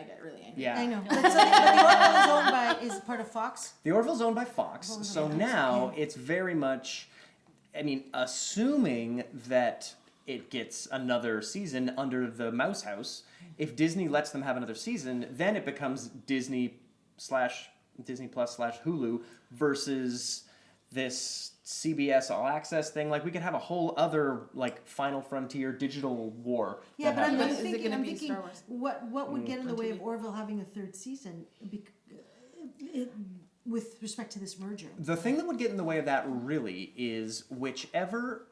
get really angry. Yeah. I know. But the Orville is owned by, is part of Fox? The Orville's owned by Fox, so now it's very much, assuming that it gets another season under the Mouse House, if Disney lets them have another season, then it becomes Disney Plus / Hulu versus this CBS All Access thing. Like, we could have a whole other, Final Frontier digital war. Yeah, that but happens. Is it thinking, gonna be Star Wars? what would get in the way of Orville having a third season with respect to this merger? The thing that would get in the way of that really is whichever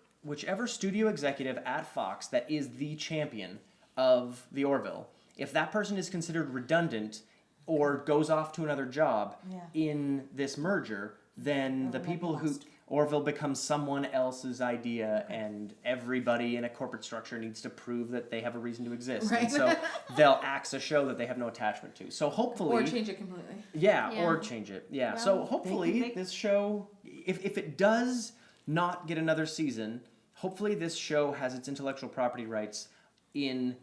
studio executive at Fox that is the champion of the Orville, if that person is considered redundant or goes off to another job in this merger, then the people who Orville becomes someone else's idea, and everybody in a corporate structure needs to prove that they have a reason to exist. Right. And so they'll axe a show that they have no attachment to. So hopefully... Or change it completely. Yeah, or change it. Yeah, Well, so hopefully this show, if it does not get another season, hopefully this show has its intellectual property rights in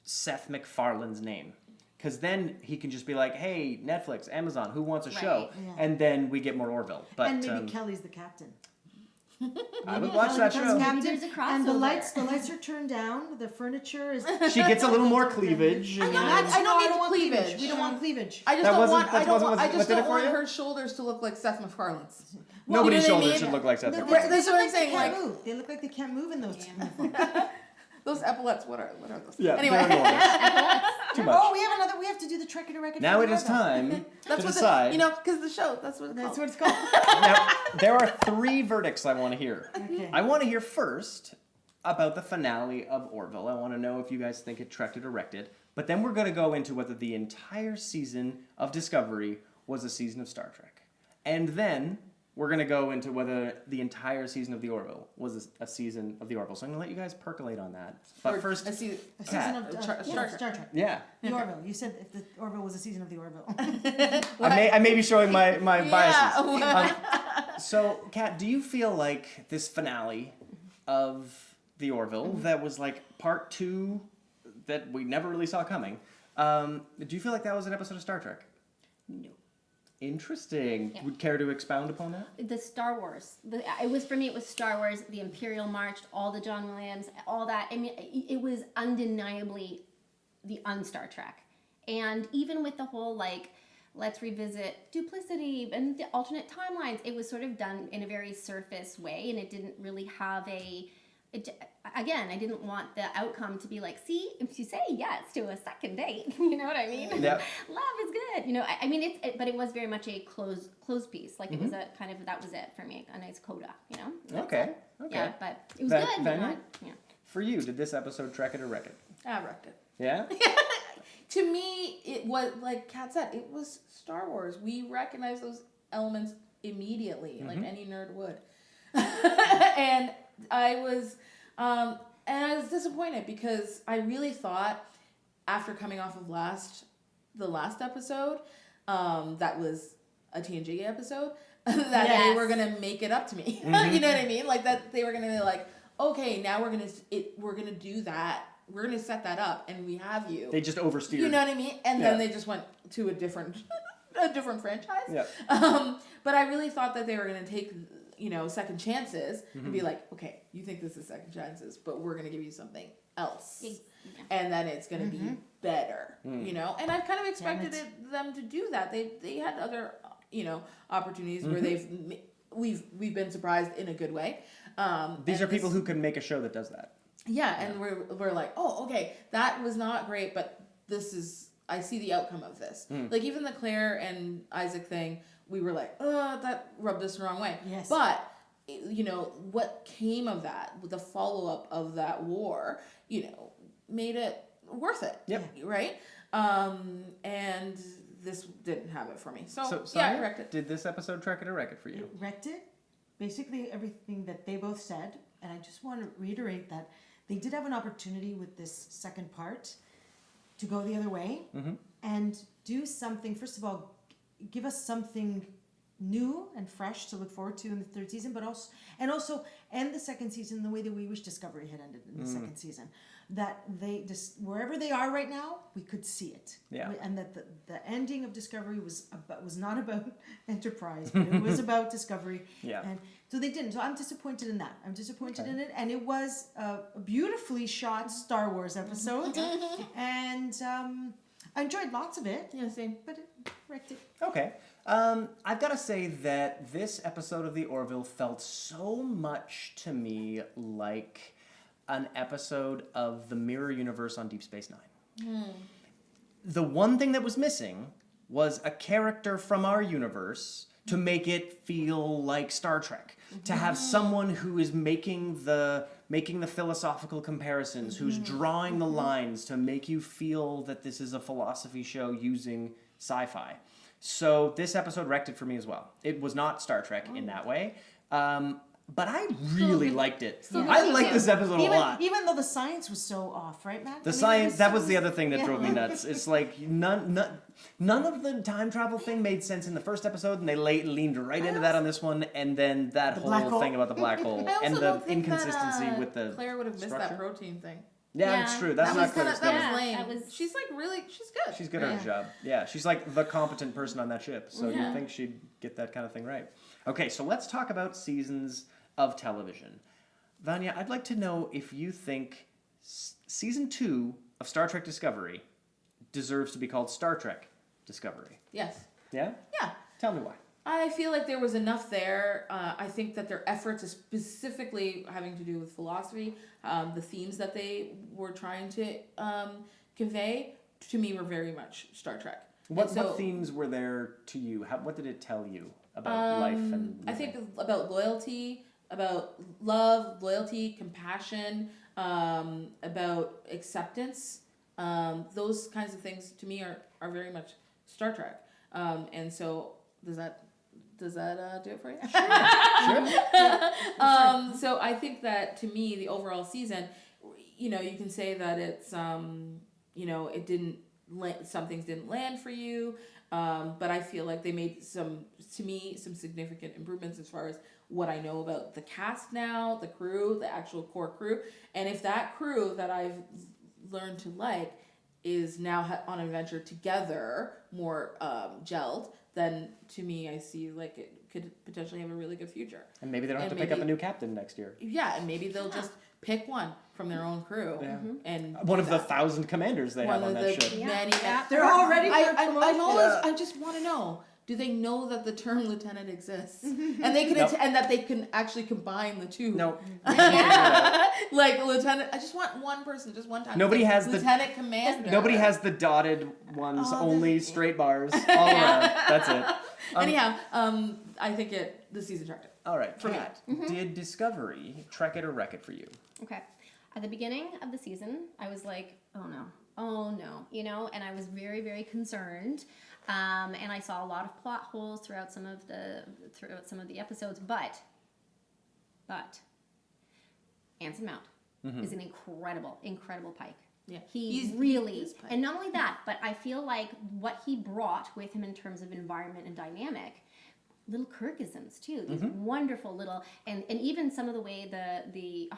Seth MacFarlane's name. Because then he can just be like, hey, Netflix, Amazon, who wants a show? Yeah. And then we get more Orville. But And maybe Kelly's the captain. I would watch that Kelly show. becomes Maybe there's a And the crossover. lights are turned down. The furniture is. She gets a little more cleavage. I and, don't you know. need- I don't need want cleavage. We don't want cleavage. I just That don't wasn't- want. that I don't wasn't want. I what just did it don't for want you? her shoulders to look like Seth MacFarlane's. Nobody's You know what I shoulders mean? should look like Seth They MacFarlane. That's what I'm look saying, They can't like- move. They look like they can't move in those. Those epaulets. What are those? Yeah, Anyway. they're enormous. Too much. Oh, we have to do the Trek It or Wreck It. Now for it the is Orville. time That's to what decide. because the show. That's what it's That's called. what it's called. Now, there are 3 verdicts I want to hear. Okay. I want to hear first, about the finale of Orville. I want to know if you guys think it trekked it or wrecked it. But then we're going to go into whether the entire season of Discovery was a season of Star Trek. And then we're going to go into whether the entire season of the Orville was a season of the Orville. So I'm going to let you guys percolate on that. But Or first, A season Kat. of Star Trek. Yeah. The Orville. You said if the Orville was a season of the Orville. I may be showing my biases. Yeah. So, Kat, do you feel like this finale of the Orville, that was like part 2 that we never really saw coming, do you feel like that was an episode of Star Trek? No. Interesting. Yeah. Would care to expound upon that? The Star Wars. It was for me. It was Star Wars, the Imperial March, all the John Williams, all that. I mean, it was undeniably the un-Star Trek. And even with the whole like, let's revisit duplicity and the alternate timelines, it was sort of done in a very surface way, and it didn't really have again, I didn't want the outcome to be like, see, if you say yes to a second date, you know what I mean? Yep. Love is good. You know, I mean, but it was very much a closed piece. Like it was a kind of, that was it for me, a nice coda, you know? That's Okay. it. Okay. Yeah, but it was That- good, but Vanya? not, yeah. For you, did this episode trek it or wreck it? I wrecked it. Yeah? To me, it was, like Kat said, it was Star Wars. We recognize those elements immediately, like any nerd would. And I was disappointed because I really thought after coming off of the last episode, that was a TNG episode, that they were gonna make it up to me. You know what I mean? Like that they were gonna be like, okay, now we're gonna do that. We're gonna set that up, and we have you. They just oversteered. You know what I mean? And then they just went to a different franchise. Yeah. But I really thought that they were gonna take, second chances and be like, okay, you think this is second chances, but we're gonna give you something else, and then it's gonna be better. You know, and I've kind of expected them to do that. They had other opportunities where we've been surprised in a good way. These are people who can make a show that does that. Yeah, and we're like, oh, okay, that was not great, but I see the outcome of this. Like even the Claire and Isaac thing, we were like, oh, that rubbed us the wrong way. Yes. But what came of that, the follow up of that war, made it worth it. Yep. Right. And this didn't have it for me. So yeah, Sonia, I wrecked it. did this episode trek it or wreck it for you? It wrecked it. Basically everything that they both said, and I just want to reiterate that they did have an opportunity with this second part to go the other way and do something. First of all, give us something new and fresh to look forward to in the third season, but also end the second season the way that we wish Discovery had ended in the second season. That they just wherever they are right now, we could see it. Yeah. And that the ending of Discovery was not about Enterprise, but it was about Discovery. Yeah. And so they didn't. So I'm disappointed in that. I'm disappointed in it, and it was a beautifully shot Star Wars episode, and I enjoyed lots of it. Yeah, same. But it wrecked it. Okay. I've got to say that this episode of the Orville felt so much to me like an episode of the Mirror Universe on Deep Space Nine. The one thing that was missing was a character from our universe to make it feel like Star Trek. To have someone who is making the philosophical comparisons, who's drawing the lines to make you feel that this is a philosophy show using sci-fi. So this episode wrecked it for me as well. It was not Star Trek in that way. But I really liked it. I liked this episode a lot. Even though the science was so off, right, Matt? The science, that was the other thing that drove me nuts. It's like none of the time travel thing made sense in the first episode, and they leaned right into that on this one, and then that whole thing about the black hole I also and the don't think inconsistency that, with the Claire would have missed structure. that protein thing. Yeah, it's true. That's That not was Claire's that thing. was lame. that was- She's like really, she's good. She's good at her job. Yeah, she's like the competent person on that ship, so Yeah. you'd think she'd get that kind of thing right. Okay, so let's talk about seasons of television. Vanya, I'd like to know if you think season 2 of Star Trek Discovery deserves to be called Star Trek Discovery. Yes. Yeah? Yeah. Tell me why. I feel like there was enough there. I think that their efforts, specifically having to do with philosophy, the themes that they were trying to convey, to me were very much Star Trek. What themes were there to you? What did it tell you about life and I living? think about loyalty, about love, loyalty, compassion, about acceptance. Those kinds of things to me are very much Star Trek. And so does that do it for you? Sure. So I think that to me, the overall season, you can say that it's, it didn't, some things didn't land for you. But I feel like they made some significant improvements as far as what I know about the cast now, the crew, the actual core crew. And if that crew that I've learned to like is now on an adventure together, more gelled, then to me, I see like it could potentially have a really good future. And maybe they don't have to pick up a new captain next year. Yeah, and maybe they'll just pick one from their own crew. Yeah. And one of the 1,000 commanders they have on that ship. Many, They're all ready for I just want to know. Do they know that the term lieutenant exists, and they can and that they can actually combine the two? No. Like lieutenant, I just want one person, just one time. Nobody has lieutenant commander. Nobody has the dotted ones, only straight bars all around. That's it. Anyhow, I think the season tracked it. All right, Kat, did Discovery Trek it or wreck it for you? Okay. At the beginning of the season, I was like, oh no, and I was very, very concerned. And I saw a lot of plot holes throughout some of the episodes, but Anson Mount is an incredible Pike. Yeah, He's really, and not only that, but I feel like what he brought with him in terms of environment and dynamic, little Kirkisms too. These wonderful little, and even some of the way the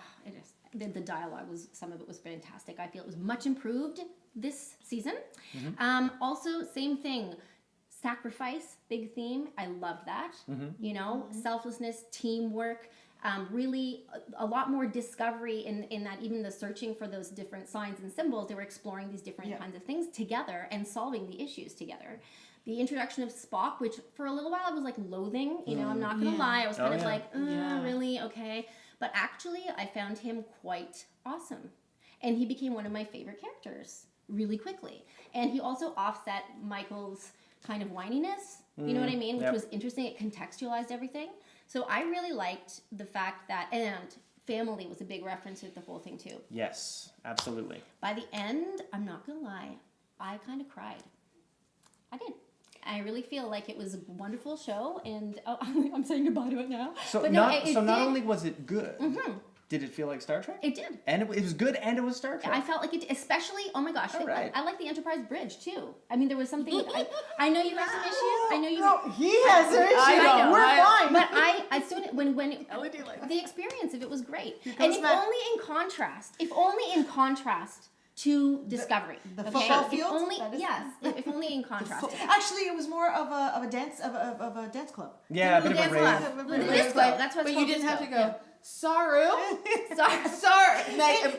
dialogue some of it was fantastic. I feel it was much improved this season. Also, same thing. Sacrifice, big theme. I loved that. Selflessness, teamwork. Really, a lot more discovery in that. Even the searching for those different signs and symbols, they were exploring these different kinds of things together and solving the issues together. The introduction of Spock, which for a little while I was like loathing. I'm not gonna lie. I was kind of like, really? Okay. But actually, I found him quite awesome. And he became one of my favorite characters really quickly. And he also offset Michael's kind of whininess, you know what I mean? Which was interesting. It contextualized everything. So I really liked the fact that, and family was a big reference to the whole thing too. Yes, absolutely. By the end, I'm not going to lie, I kind of cried. I did. I really feel like it was a wonderful show, and I'm saying goodbye to it now. So not only was it good, did it feel like Star Trek? It did. And it was good, and it was Star Trek. I felt like it, especially, oh my gosh, I like the Enterprise Bridge too. I mean, there was something, I know you have some issues. I know you. No, he has some issues. I know. We're fine. But as soon when LED light. the experience of it was great, and if only in contrast to Discovery. The okay? football If field? only, yes, if only in contrast. Actually, it was more of a dance club. Yeah, a bit of a Dance rave. club. The disco. That's what. But it's you called, didn't have to disco. go. Sorry. Sorry.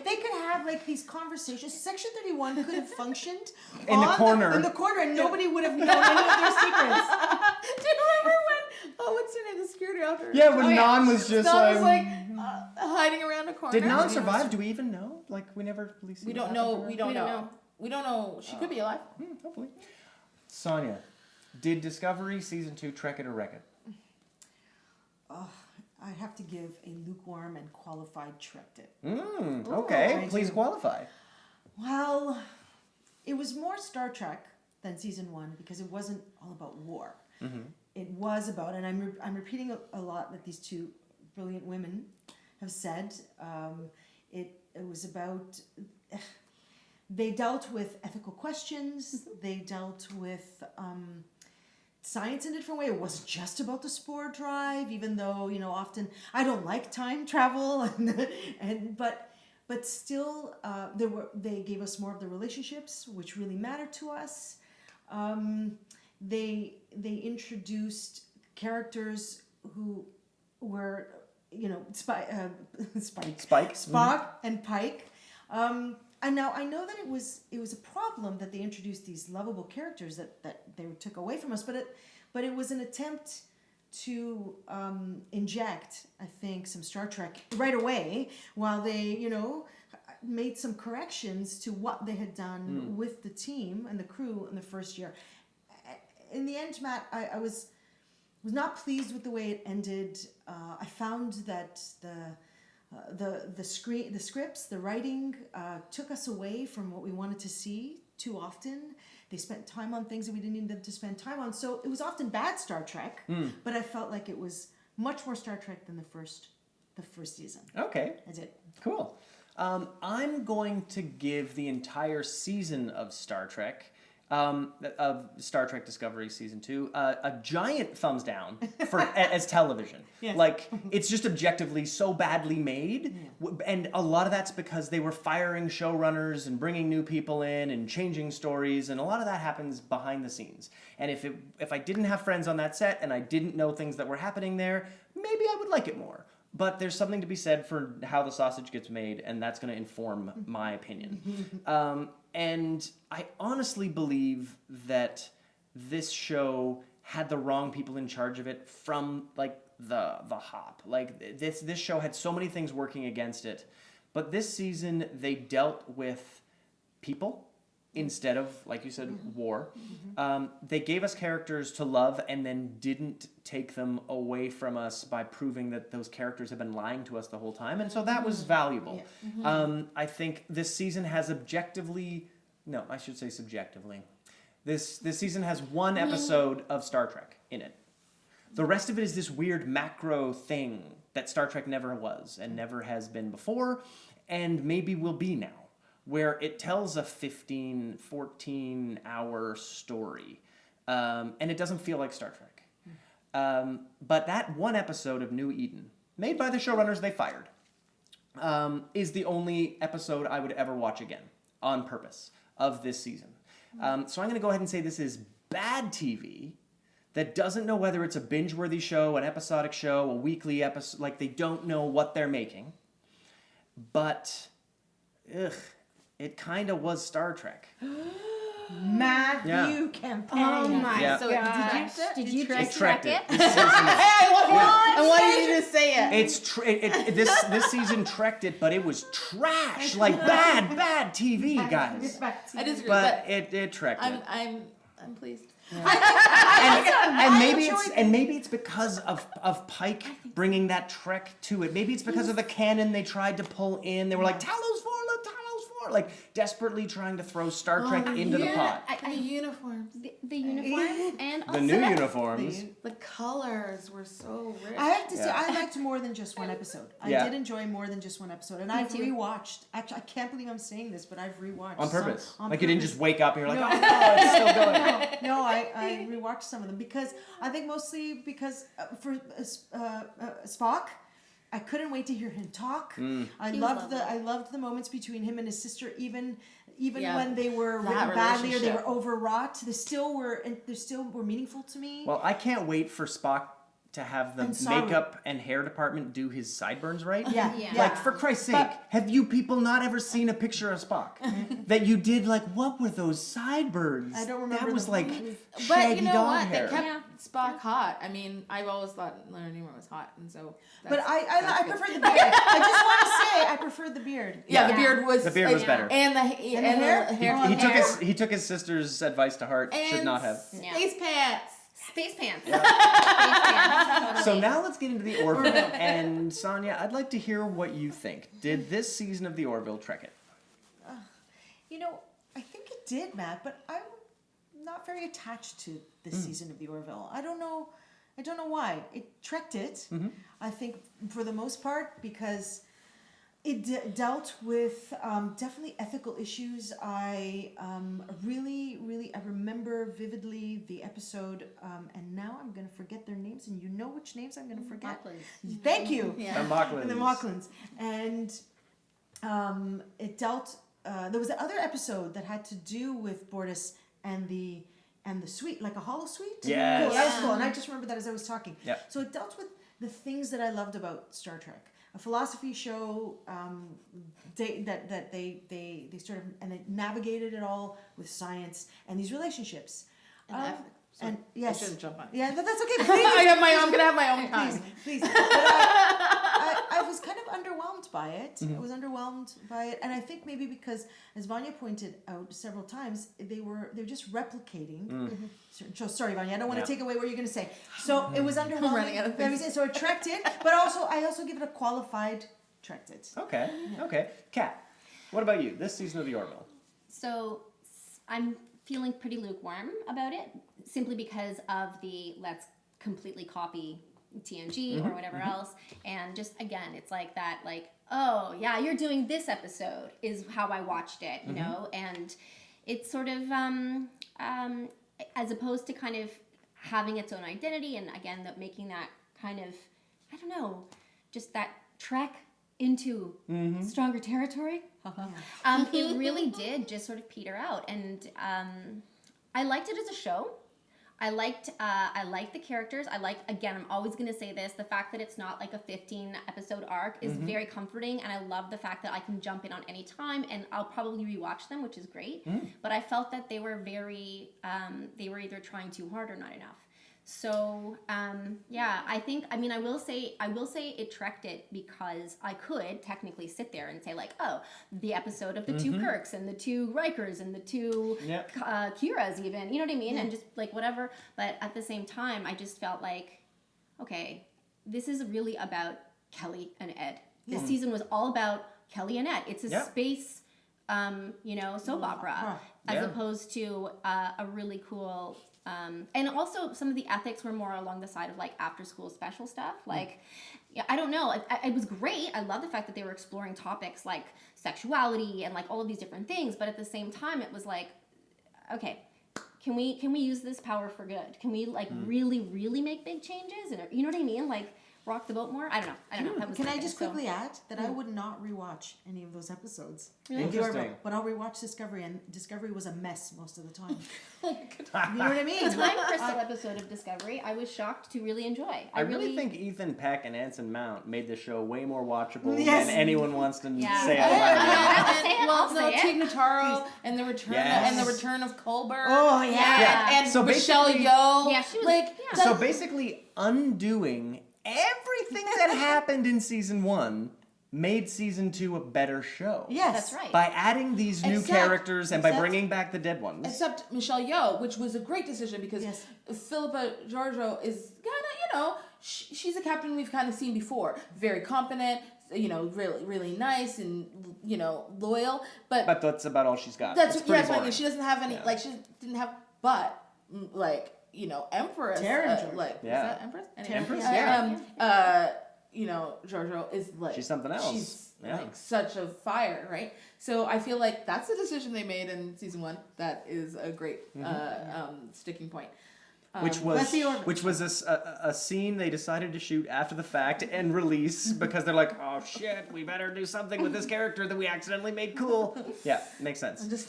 They could have like these conversations. Section 31 could have functioned In the corner, and nobody would have known any of their secrets. Do you remember when? What's her name? The security officer. Yeah, when Nan was just Nan was like hiding around a corner. Did Nan survive? Do we even know? Like, we never really see. We don't know. We don't know. She could be alive. Hopefully. Sonia, did Discovery Season 2 Trek it or wreck it? Oh, I have to give a lukewarm and qualified Trekked it. Okay, please qualify. Well, it was more Star Trek than Season 1 because it wasn't all about war. It was about, and I'm repeating a lot that these two brilliant women have said. It was about. They dealt with ethical questions. They dealt with science in a different way. It wasn't just about the spore drive, even though often I don't like time travel, but still they gave us more of the relationships which really mattered to us. They introduced characters who were Spock and Pike. And now I know that it was a problem that they introduced these lovable characters that they took away from us, but it was an attempt to inject, I think, some Star Trek right away while they made some corrections to what they had done with the team and the crew in the first year. In the end, Matt, was not pleased with the way it ended. I found that the scripts, the writing took us away from what we wanted to see too often. They spent time on things that we didn't need them to spend time on. So it was often bad Star Trek, but I felt like it was much more Star Trek than the first season. Okay. That's it. Cool. I'm going to give the entire season of Star Trek, of Star Trek Discovery Season 2, a giant thumbs down as television. Yes. Like, it's just objectively so badly made, and a lot of that's because they were firing showrunners and bringing new people in and changing stories, and a lot of that happens behind the scenes. And if I didn't have friends on that set and I didn't know things that were happening there, maybe I would like it more. But there's something to be said for how the sausage gets made, and that's going to inform my opinion. And I honestly believe that this show had the wrong people in charge of it from like the hop. Like this show had so many things working against it, but this season they dealt with people instead of, like you said, war. They gave us characters to love and then didn't take them away from us by proving that those characters have been lying to us the whole time. And so that was valuable. Yeah. I think this season has subjectively. This season has one episode of Star Trek in it. The rest of it is this weird macro thing that Star Trek never was and never has been before and maybe will be now, where it tells a 15, 14-hour story, and it doesn't feel like Star Trek. But that one episode of New Eden, made by the showrunners they fired, is the only episode I would ever watch again, on purpose, of this season. So I'm going to go ahead and say this is bad TV that doesn't know whether it's a binge-worthy show, an episodic show, a weekly episode, like they don't know what they're making. But, it kind of was Star Trek. Matthew campaign. Oh my Yeah. gosh. Did you track it? I wanted you to say it. This season trekked it, but it was trash. Like bad TV, guys. I disagree, But it trekked it. I'm pleased. And maybe it's because of Pike bringing that Trek to it. Maybe it's because of the canon they tried to pull in. They were like, Talos 4, look, Talos 4. Like, desperately trying to throw Star Trek into the pot. The uniforms. The uniforms and also The new uniforms. The colors were so rich. I have to say, I liked more than just one episode. I did enjoy more than just one episode. And I've rewatched. Actually, I can't believe I'm saying this, but I've rewatched. On purpose. On like you didn't purpose. just wake up and you're like, No. oh no, it's still going. No, I rewatched some of them because I think mostly because for Spock, I couldn't wait to hear him talk. I loved the moments between him and his sister, even when they were written badly or they were overwrought. They still were meaningful to me. Well, I can't wait for Spock to have the makeup and hair department do his sideburns right. Yeah. Like, for Christ's sake, have you people not ever seen a picture of Spock? That you did, like, what were those sideburns? I don't remember. That was like But shaggy you know dog what? hair. They kept Spock hot. I mean, I've always thought Leonard Nimoy was hot, and so. But I prefer the beard. I just want to say I preferred the beard. Yeah, the beard was. The beard was better. And the hair. He took his sister's advice to heart. And Should not have. Space pants. Space pants. Yeah. Space pants. So now let's get into the Orville. And Sonia, I'd like to hear what you think. Did this season of the Orville trek it? I think it did, Matt, but I'm not very attached to this season of the Orville. I don't know why. It trekked it, I think, for the most part, because it dealt with definitely ethical issues. I remember vividly the episode, and now I'm going to forget their names, and you know which names I'm going to forget. Mocklins. Thank you. The Mocklins. The Mocklins. And it dealt. There was another episode that had to do with Bortus and the suite, like a hollow suite. Yes. Cool, that was cool, and I just remember that as I was talking. Yep. So it dealt with the things that I loved about Star Trek. A philosophy show that they sort of and they navigated it all with science and these relationships. So And yes, I shouldn't jump on. Yeah, that's okay. Please. I'm gonna have my own time. Please. But I was kind of underwhelmed by it. Mm-hmm. I was underwhelmed by it, and I think maybe because, as Vanya pointed out several times, they're just replicating certain shows. Sorry, Vanya, I don't want to take away what you're going to say. So it was underwhelming. I'm running out of things. So it tracked it, but I also give it a qualified tracked it. Okay. Kat, what about you? This season of the Orville. So I'm feeling pretty lukewarm about it, simply because of the let's completely copy TNG or whatever else, and just again, it's like that, like, oh yeah, you're doing this episode is how I watched it, you know, and it's sort of as opposed to kind of having its own identity, and again, making that kind of, I don't know, just that trek into stronger territory. It really did just sort of peter out, and I liked it as a show. I liked the characters. Again, I'm always going to say this, the fact that it's not like a 15 episode arc is very comforting, and I love the fact that I can jump in on any time, and I'll probably rewatch them, which is great. But I felt that they were very, they were either trying too hard or not enough. So, I will say it trekked it because I could technically sit there and say like, oh, the episode of the two Kirks and the two Rikers and the two Kiras even, you know what I mean? And just like whatever. But at the same time, I just felt like, okay, this is really about Kelly and Ed. This season was all about Kelly and Ed. It's a space, soap opera, as opposed to a really cool... and also some of the ethics were more along the side of like after school special stuff. Like, I don't know. It was great. I love the fact that they were exploring topics like sexuality and like all of these different things. But at the same time, it was like, okay, can we use this power for good? Can we like really, really make big changes? And you know what I mean? Like rock the boat more? I don't know. That was Can my I thing, just so. quickly add that I would not rewatch any of those episodes. Interesting. But I'll rewatch Discovery, and Discovery was a mess most of the time. Oh You know what I mean? The Time Crystal episode of Discovery, I was shocked to really enjoy. I really think Ethan Peck and Anson Mount made the show way more watchable Yes. than anyone wants to Yeah. say out loud. I'll say it. Tig Notaro and the return Yes. and the return of Colbert. Oh yeah. And So Michelle basically- Yeoh. Yeah, she was- like yeah. So basically, undoing everything that happened in season 1 made season 2 a better show. Yes. That's right. By adding these new Except- characters and by except- bringing back the dead ones. Except Michelle Yeoh, which was a great decision because Yes. Philippa Georgiou is kind of, she's a captain we've kind of seen before. Very competent, really, really nice and, loyal. But that's about all she's got. that's It's pretty what I mean. boring. She doesn't have any, Yeah. she didn't have, but, Empress. Taryn. Yeah. Is that Empress? Anyway, Empress, Georgiou is like... She's something else. She's Yeah. like such a fire, right? So I feel like that's the decision they made in season 1. That is a great sticking point. Which That's the order. was a scene they decided to shoot after the fact and release because they're like, oh shit, we better do something with this character that we accidentally made cool. Yeah, makes sense. I'm just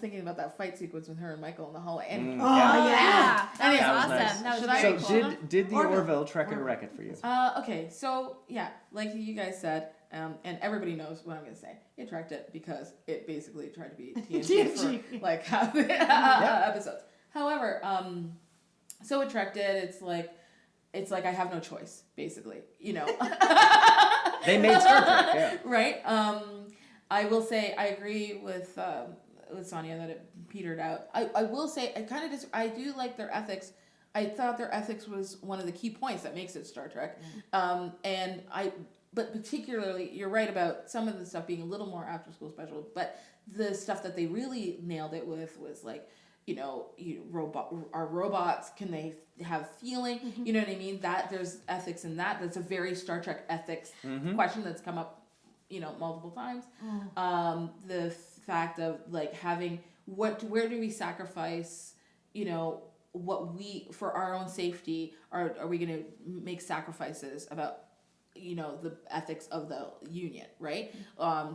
thinking about that fight sequence with her and Michael in the hallway. And Oh Yeah. yeah. That was That was awesome. nice. That was Should I- very So cool. did the Orville. Orville track it or wreck it for you? okay, so yeah, like you guys said, and everybody knows what I'm gonna say. It tracked it because it basically tried to be TNG for like half the episodes. However, so it tracked it. It's like I have no choice, basically. They made Star Trek, yeah. Right. I will say I agree with Sonia that it petered out. I will say I do like their ethics. I thought their ethics was one of the key points that makes it Star Trek. But particularly, you're right about some of the stuff being a little more after school special. But the stuff that they really nailed it with was like, our robots, can they have feeling? You know what I mean? That there's ethics in that. That's a very Star Trek ethics question that's come up, multiple times. The fact of like having where do we sacrifice, what we, for our own safety, are we going to make sacrifices about, the ethics of the Union, right?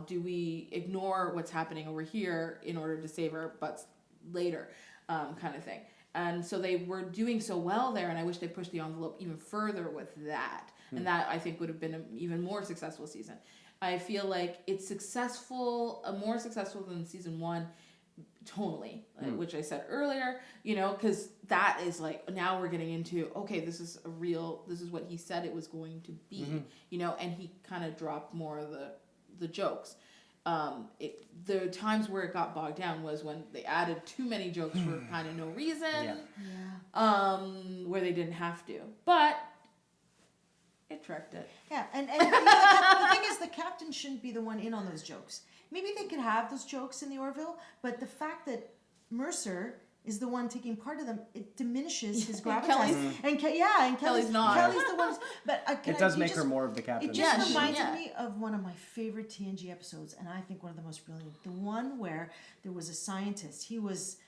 Do we ignore what's happening over here in order to save our butts later, kind of thing. And so they were doing so well there, and I wish they pushed the envelope even further with that. And that, I think, would have been an even more successful season. I feel like it's more successful than season 1 tonally, which I said earlier, you know, because that is like, now we're getting into, okay, this is what he said it was going to be, you know, and he kind of dropped more of the jokes. The times where it got bogged down was when they added too many jokes for kind of no reason, where they didn't have to, but it tracked it. Yeah, and you know, the thing is, the captain shouldn't be the one in on those jokes. Maybe they could have those jokes in the Orville, but the fact that Mercer is the one taking part of them, it diminishes his gravitas. And Kelly's not. Kelly's the one. But it does make her more of the captain. It just reminded me of one of my favorite TNG episodes, and I think one of the most brilliant. The one where there was a scientist. He was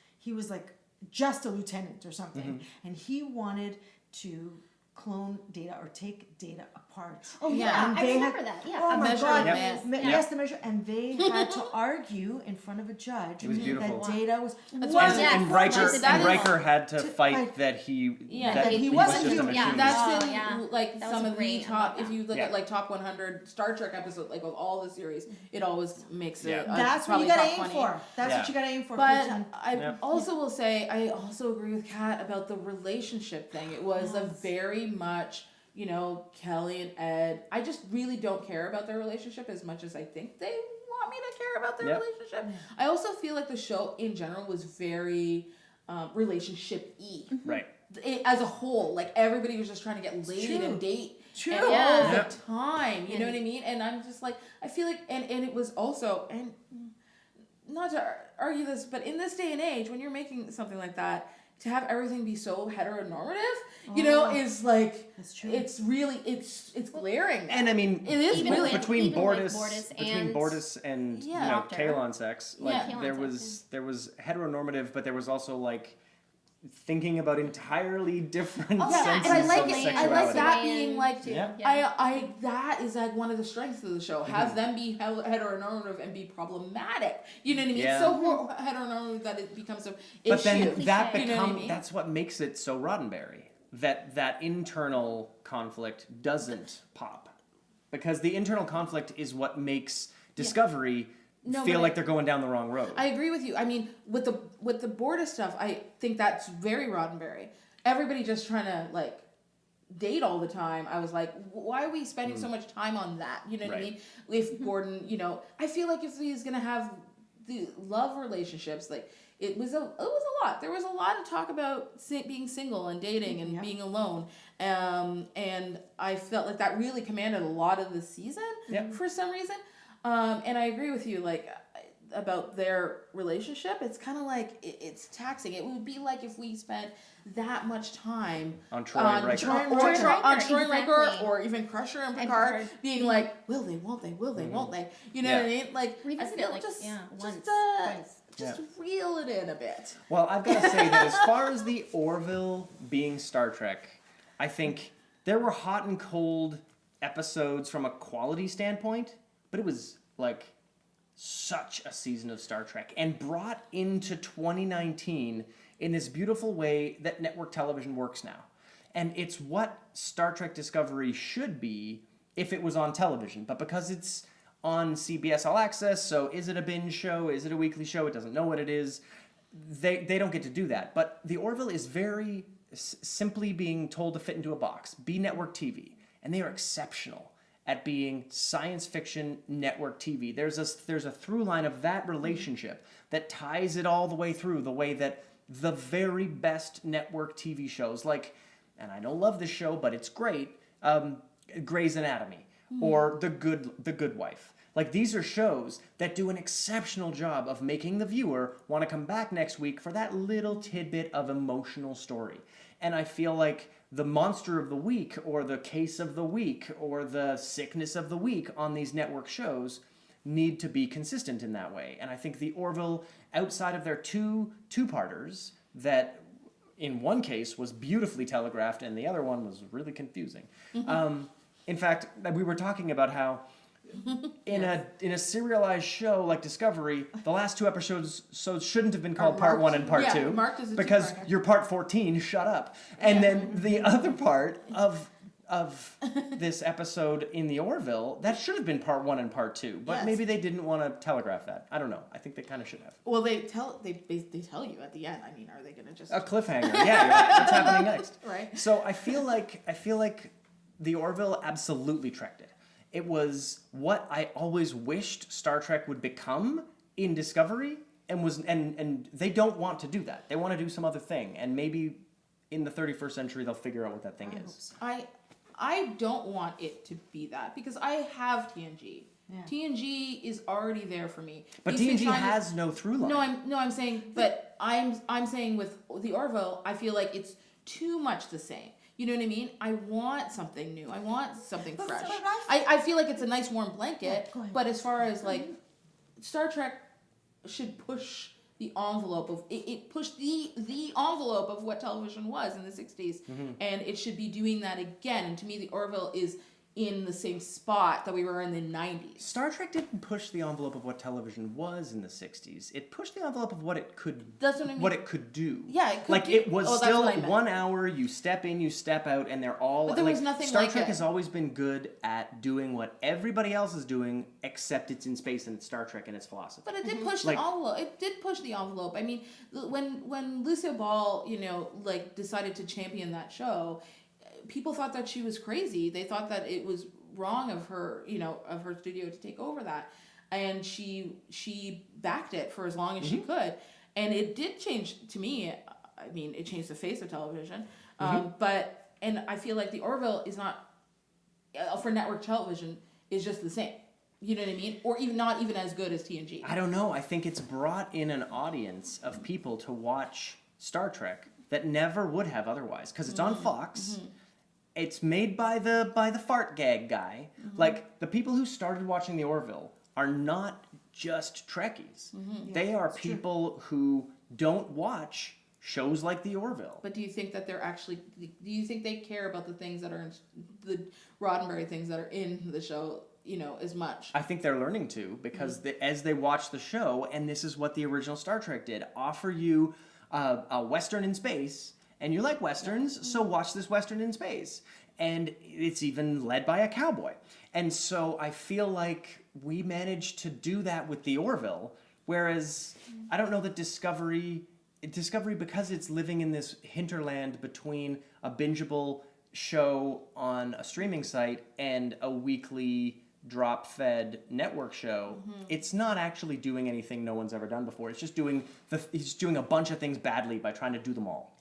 like just a lieutenant or something, and he wanted to clone Data or take Data apart. Oh yeah, and I remember that. Yeah, oh my God! Yes, the measure, and they had to argue in front of a judge it was beautiful. that Data was. And Riker had to fight that he wasn't just a machine. That's in like some of the top. If you look at like top 100 Star Trek episodes, like of all the series, it always makes it. That's what you gotta aim for. That's what you gotta aim for. But I also will say, I also agree with Kat about the relationship thing. It was a very much, you know, Kelly and Ed. I just really don't care about their relationship as much as I think they want me to care about their relationship. I also feel like the show in general was very relationship-y. Right. As a whole, like everybody was just trying to get laid and date True. all the time. You know what I mean? And I'm just like, I feel like, and it was also, and not to argue this, but in this day and age, when you're making something like that, to have everything be so heteronormative, you know, is like, that's true. It's really, it's glaring. And I mean, it is really between Bortus and and you know, Doctor. Kalon sex, like Kalon there was heteronormative, but there was also like thinking about entirely different senses and I like of it. sexuality. I like that being like, Yeah. I that is like one of the strengths of the show. Have them be heteronormative and be problematic. You know what I mean? Yeah. So heteronormative that it becomes an issue. But then that You know what I mean? that's what makes it so Roddenberry. That internal conflict doesn't pop. Because the internal conflict is what makes Discovery feel like they're going down the wrong road. I agree with you. I mean, with the Borda stuff, I think that's very Roddenberry. Everybody just trying to like date all the time. I was like, why are we spending so much time on that? You know what I mean? If Gordon, you know, I feel like if he's gonna have the love relationships, like it was a lot. There was a lot of talk about being single and dating and being alone. And I felt like that really commanded a lot of the season for some reason. And I agree with you, like, about their relationship. It's kind of like, it's taxing. It would be like if we spent that much time on Troy and Riker. On Troy and Riker, Exactly. or even Crusher and Picard, being like, will they, won't they, will they, won't they? You know what I mean? Like, Revisit I feel it, like, just once. reel it in a bit. Well, I've got to say that as far as the Orville being Star Trek, I think there were hot and cold episodes from a quality standpoint, but it was like such a season of Star Trek and brought into 2019 in this beautiful way that network television works now. And it's what Star Trek Discovery should be if it was on television. But because it's on CBS All Access, so is it a binge show? Is it a weekly show? It doesn't know what it is. They don't get to do that. But the Orville is very simply being told to fit into a box. Be network TV. And they are exceptional at being science fiction network TV. There's a through line of that relationship that ties it all the way through, the way that the very best network TV shows, like, and I don't love this show, but it's great, Grey's Anatomy, or The Good Wife. Like, these are shows that do an exceptional job of making the viewer want to come back next week for that little tidbit of emotional story. And I feel like the monster of the week, or the case of the week, or the sickness of the week on these network shows need to be consistent in that way. And I think the Orville, outside of their two-parters, that in one case was beautifully telegraphed and the other one was really confusing. In fact, we were talking about how in a serialized show like Discovery, the last two episodes shouldn't have been called Part 1 and Part 2 marked as a because two-parter. you're Part 14, shut up. And then the other part of of this episode in the Orville, that should have been part 1 and part 2, but Yes. maybe they didn't want to telegraph that. I don't know. I think they kind of should have. Well, they tell you at the end. I mean, are they gonna just A cliffhanger. Yeah, you're right. What's happening next? right? So I feel like the Orville absolutely trekked it. It was what I always wished Star Trek would become in Discovery, and they don't want to do that. They want to do some other thing, and maybe in the 31st century they'll figure out what that thing I hope is. so. I don't want it to be that because I have TNG. Yeah. TNG is already there for me. But He's been TNG trying to- has no through line. I'm saying, but I'm saying with the Orville, I feel like it's too much the same. You know what I mean? I want something new. I want something But- fresh. but I feel like it's a nice warm blanket, Yeah, go ahead. but as far as like Star Trek should push the envelope of it pushed the envelope of what television was in the 60s, and it should be doing that again. And to me, the Orville is in the same spot that we were in the 90s. Star Trek didn't push the envelope of what television was in the 60s. It pushed the envelope of what it could That's what I mean. what it could do. Yeah, it could like do- it was oh, that's still what I meant. 1 hour, you step in, you step out, and they're all But there like was nothing Star like Trek it. has always been good at doing what everybody else is doing, except it's in space and it's Star Trek and its philosophy. But it did push Like- the envelope. It did push the envelope. I mean, when Lucille Ball, decided to champion that show, people thought that she was crazy. They thought that it was wrong of her, of her studio to take over that, and she backed it for as long as she could, and it did change to me. I mean, it changed the face of television, and I feel like the Orville is not for network television is just the same. You know what I mean? Or even not even as good as TNG. I don't know. I think it's brought in an audience of people to watch Star Trek that never would have otherwise, because it's on Fox. It's made by the fart gag guy. Like, the people who started watching the Orville are not just Trekkies. They are people who don't watch shows like the Orville. But do you think that they're actually? Do you think they care about the things that are in the Roddenberry things that are in the show? As much. I think they're learning to, because as they watch the show, and this is what the original Star Trek did, offer you a Western in space, and you like Westerns, so watch this Western in space. And it's even led by a cowboy. And so I feel like we managed to do that with the Orville, whereas I don't know that Discovery, because it's living in this hinterland between a bingeable show on a streaming site and a weekly drop-fed network show, it's not actually doing anything no one's ever done before. It's just doing a bunch of things badly by trying to do them all.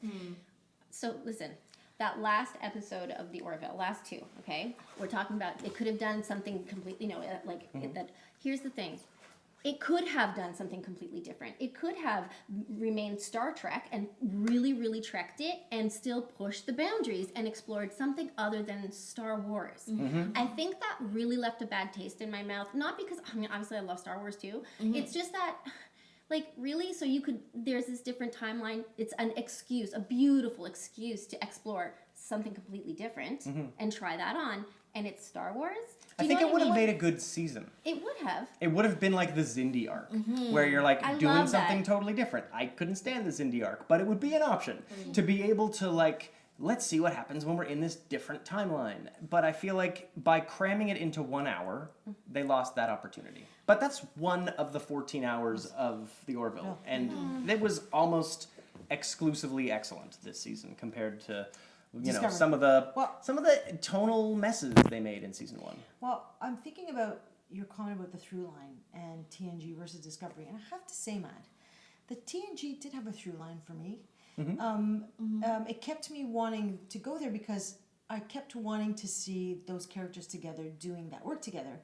So listen, that last episode of the Orville, last 2, okay? We're talking about it could have done something completely, that. Here's the thing. It could have done something completely different. It could have remained Star Trek and really, really trekked it and still pushed the boundaries and explored something other than Star Wars. I think that really left a bad taste in my mouth. Not because, obviously I love Star Wars too. It's just that, really, so there's this different timeline. It's an excuse, a beautiful excuse to explore something completely different and try that on. And it's Star Wars. I think it would have made a good season. It would have. It would have been like the Zindi arc, where you're I doing love something that. totally different. I couldn't stand the Zindi arc, but it would be an option to be able to let's see what happens when we're in this different timeline. But I feel like by cramming it into 1 hour, they lost that opportunity. But that's one of the 14 hours of the Orville, and it was almost exclusively excellent this season compared to Discovery. some of the Well- tonal messes they made in season 1. Well, I'm thinking about your comment about the through line and TNG versus Discovery, and I have to say, Matt, the TNG did have a through line for me. It kept me wanting to go there because I kept wanting to see those characters together doing that work together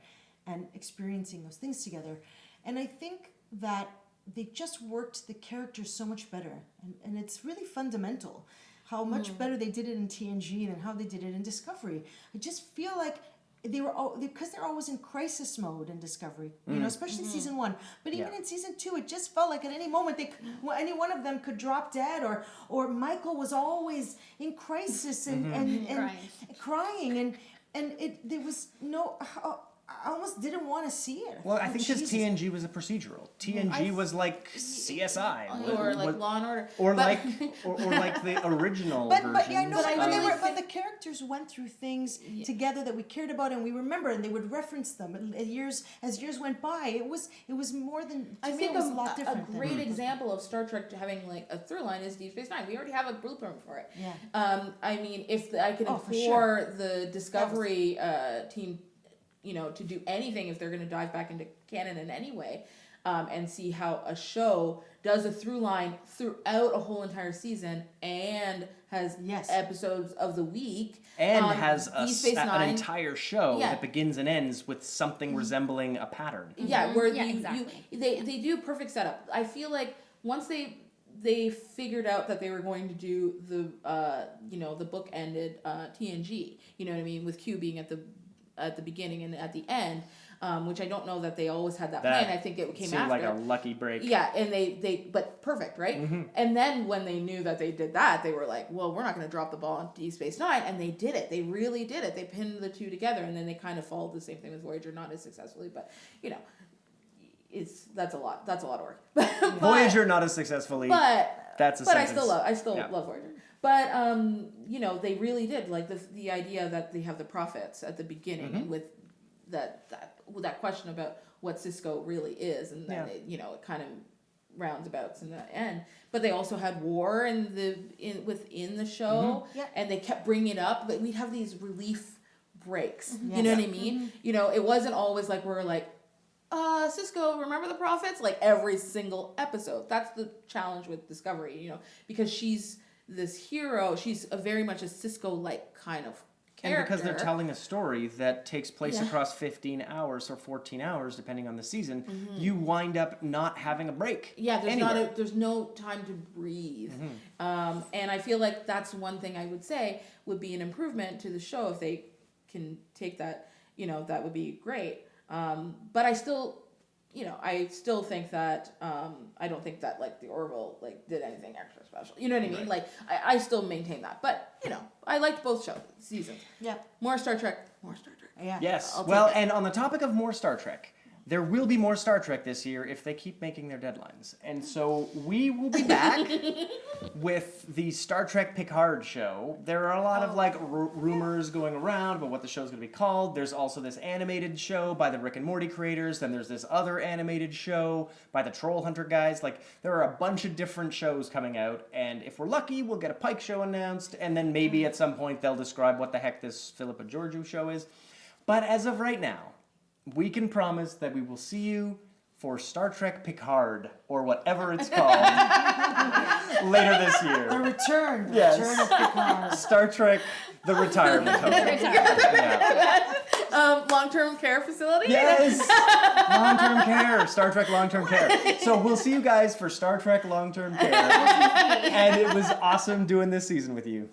and experiencing those things together. And I think that they just worked the characters so much better. And it's really fundamental how much better they did it in TNG than how they did it in Discovery. I just feel like because they're always in crisis mode in Discovery, especially season 1. But even in season 2, it just felt like at any moment any one of them could drop dead, or Michael was always in crisis and crying, and there was no. I almost didn't want to see it. Well, I think because Jesus. TNG was a procedural. TNG was like CSI, or like Law and Order, or But- like the original But version. yeah, I know. But I But, really but the characters went through things together that we cared about and we remember, and they would reference them. And as years went by, it was more than. I To me, think it was a lot a different. great example of Star Trek having like a through line is Deep Space Nine. We already have a blueprint for it. Yeah. I mean, if I can Oh, for implore the Discovery team, to do anything if they're going to dive back into canon in any way, and see how a show does a through line throughout a whole entire season and has episodes of the week and has Deep Space an Nine, entire show Yeah. that begins and ends with something resembling a pattern. Yeah, where exactly. they do perfect setup. I feel like once they figured out that they were going to do the book ended TNG, you know what I mean, with Q being at the beginning and at the end, which I don't know that they always had that plan. I think it came seemed after. like a lucky break. Yeah, and they but perfect, right? Mm-hmm. And then when they knew that they did that, they were like, well, we're not going to drop the ball on Deep Space Nine, and they did it. They really did it. They pinned the two together, and then they kind of followed the same thing with Voyager, not as successfully, but that's a lot of work. Voyager not as successfully. But that's a but sentence. I still love Voyager. But they really did like the idea that they have the prophets at the beginning, and with that question about what Cisco really is, and then it kind of roundabouts in the end. But they also had war within the show, and they kept bringing it up. But we'd have these relief breaks. You know what I mean? It wasn't always like we're like, Cisco, remember the prophets? Like every single episode. That's the challenge with Discovery, because she's this hero. She's very much a Cisco-like kind of character. And because they're telling a story that takes place across 15 hours or 14 hours, depending on the season, you wind up not having a break. Yeah, anywhere. there's no time to breathe. And I feel like that's one thing I would say would be an improvement to the show if they can take that, that would be great. But I still think that I don't think that like the Orville did anything extra special. You know what I mean? Right. Like I still maintain that. But I liked both seasons. Yeah. More Star Trek. Yeah. Yes. I'll take Well, it. and on the topic of more Star Trek, there will be more Star Trek this year if they keep making their deadlines. And so we will be back with the Star Trek Picard show. There are a lot of rumors going around about what the show's going to be called. There's also this animated show by the Rick and Morty creators. Then there's this other animated show by the Troll Hunter guys. There are a bunch of different shows coming out. And if we're lucky, we'll get a Pike show announced. And then maybe at some point they'll describe what the heck this Philippa Georgiou show is. But as of right now, we can promise that we will see you for Star Trek Picard, or whatever it's called, later this year. The return. Yes. Return of Picard. Star Trek, the retirement home. Yeah. Long-term care facility. Yes! Long-term care. Star Trek long-term care. So we'll see you guys for Star Trek long-term care. And it was awesome doing this season with you.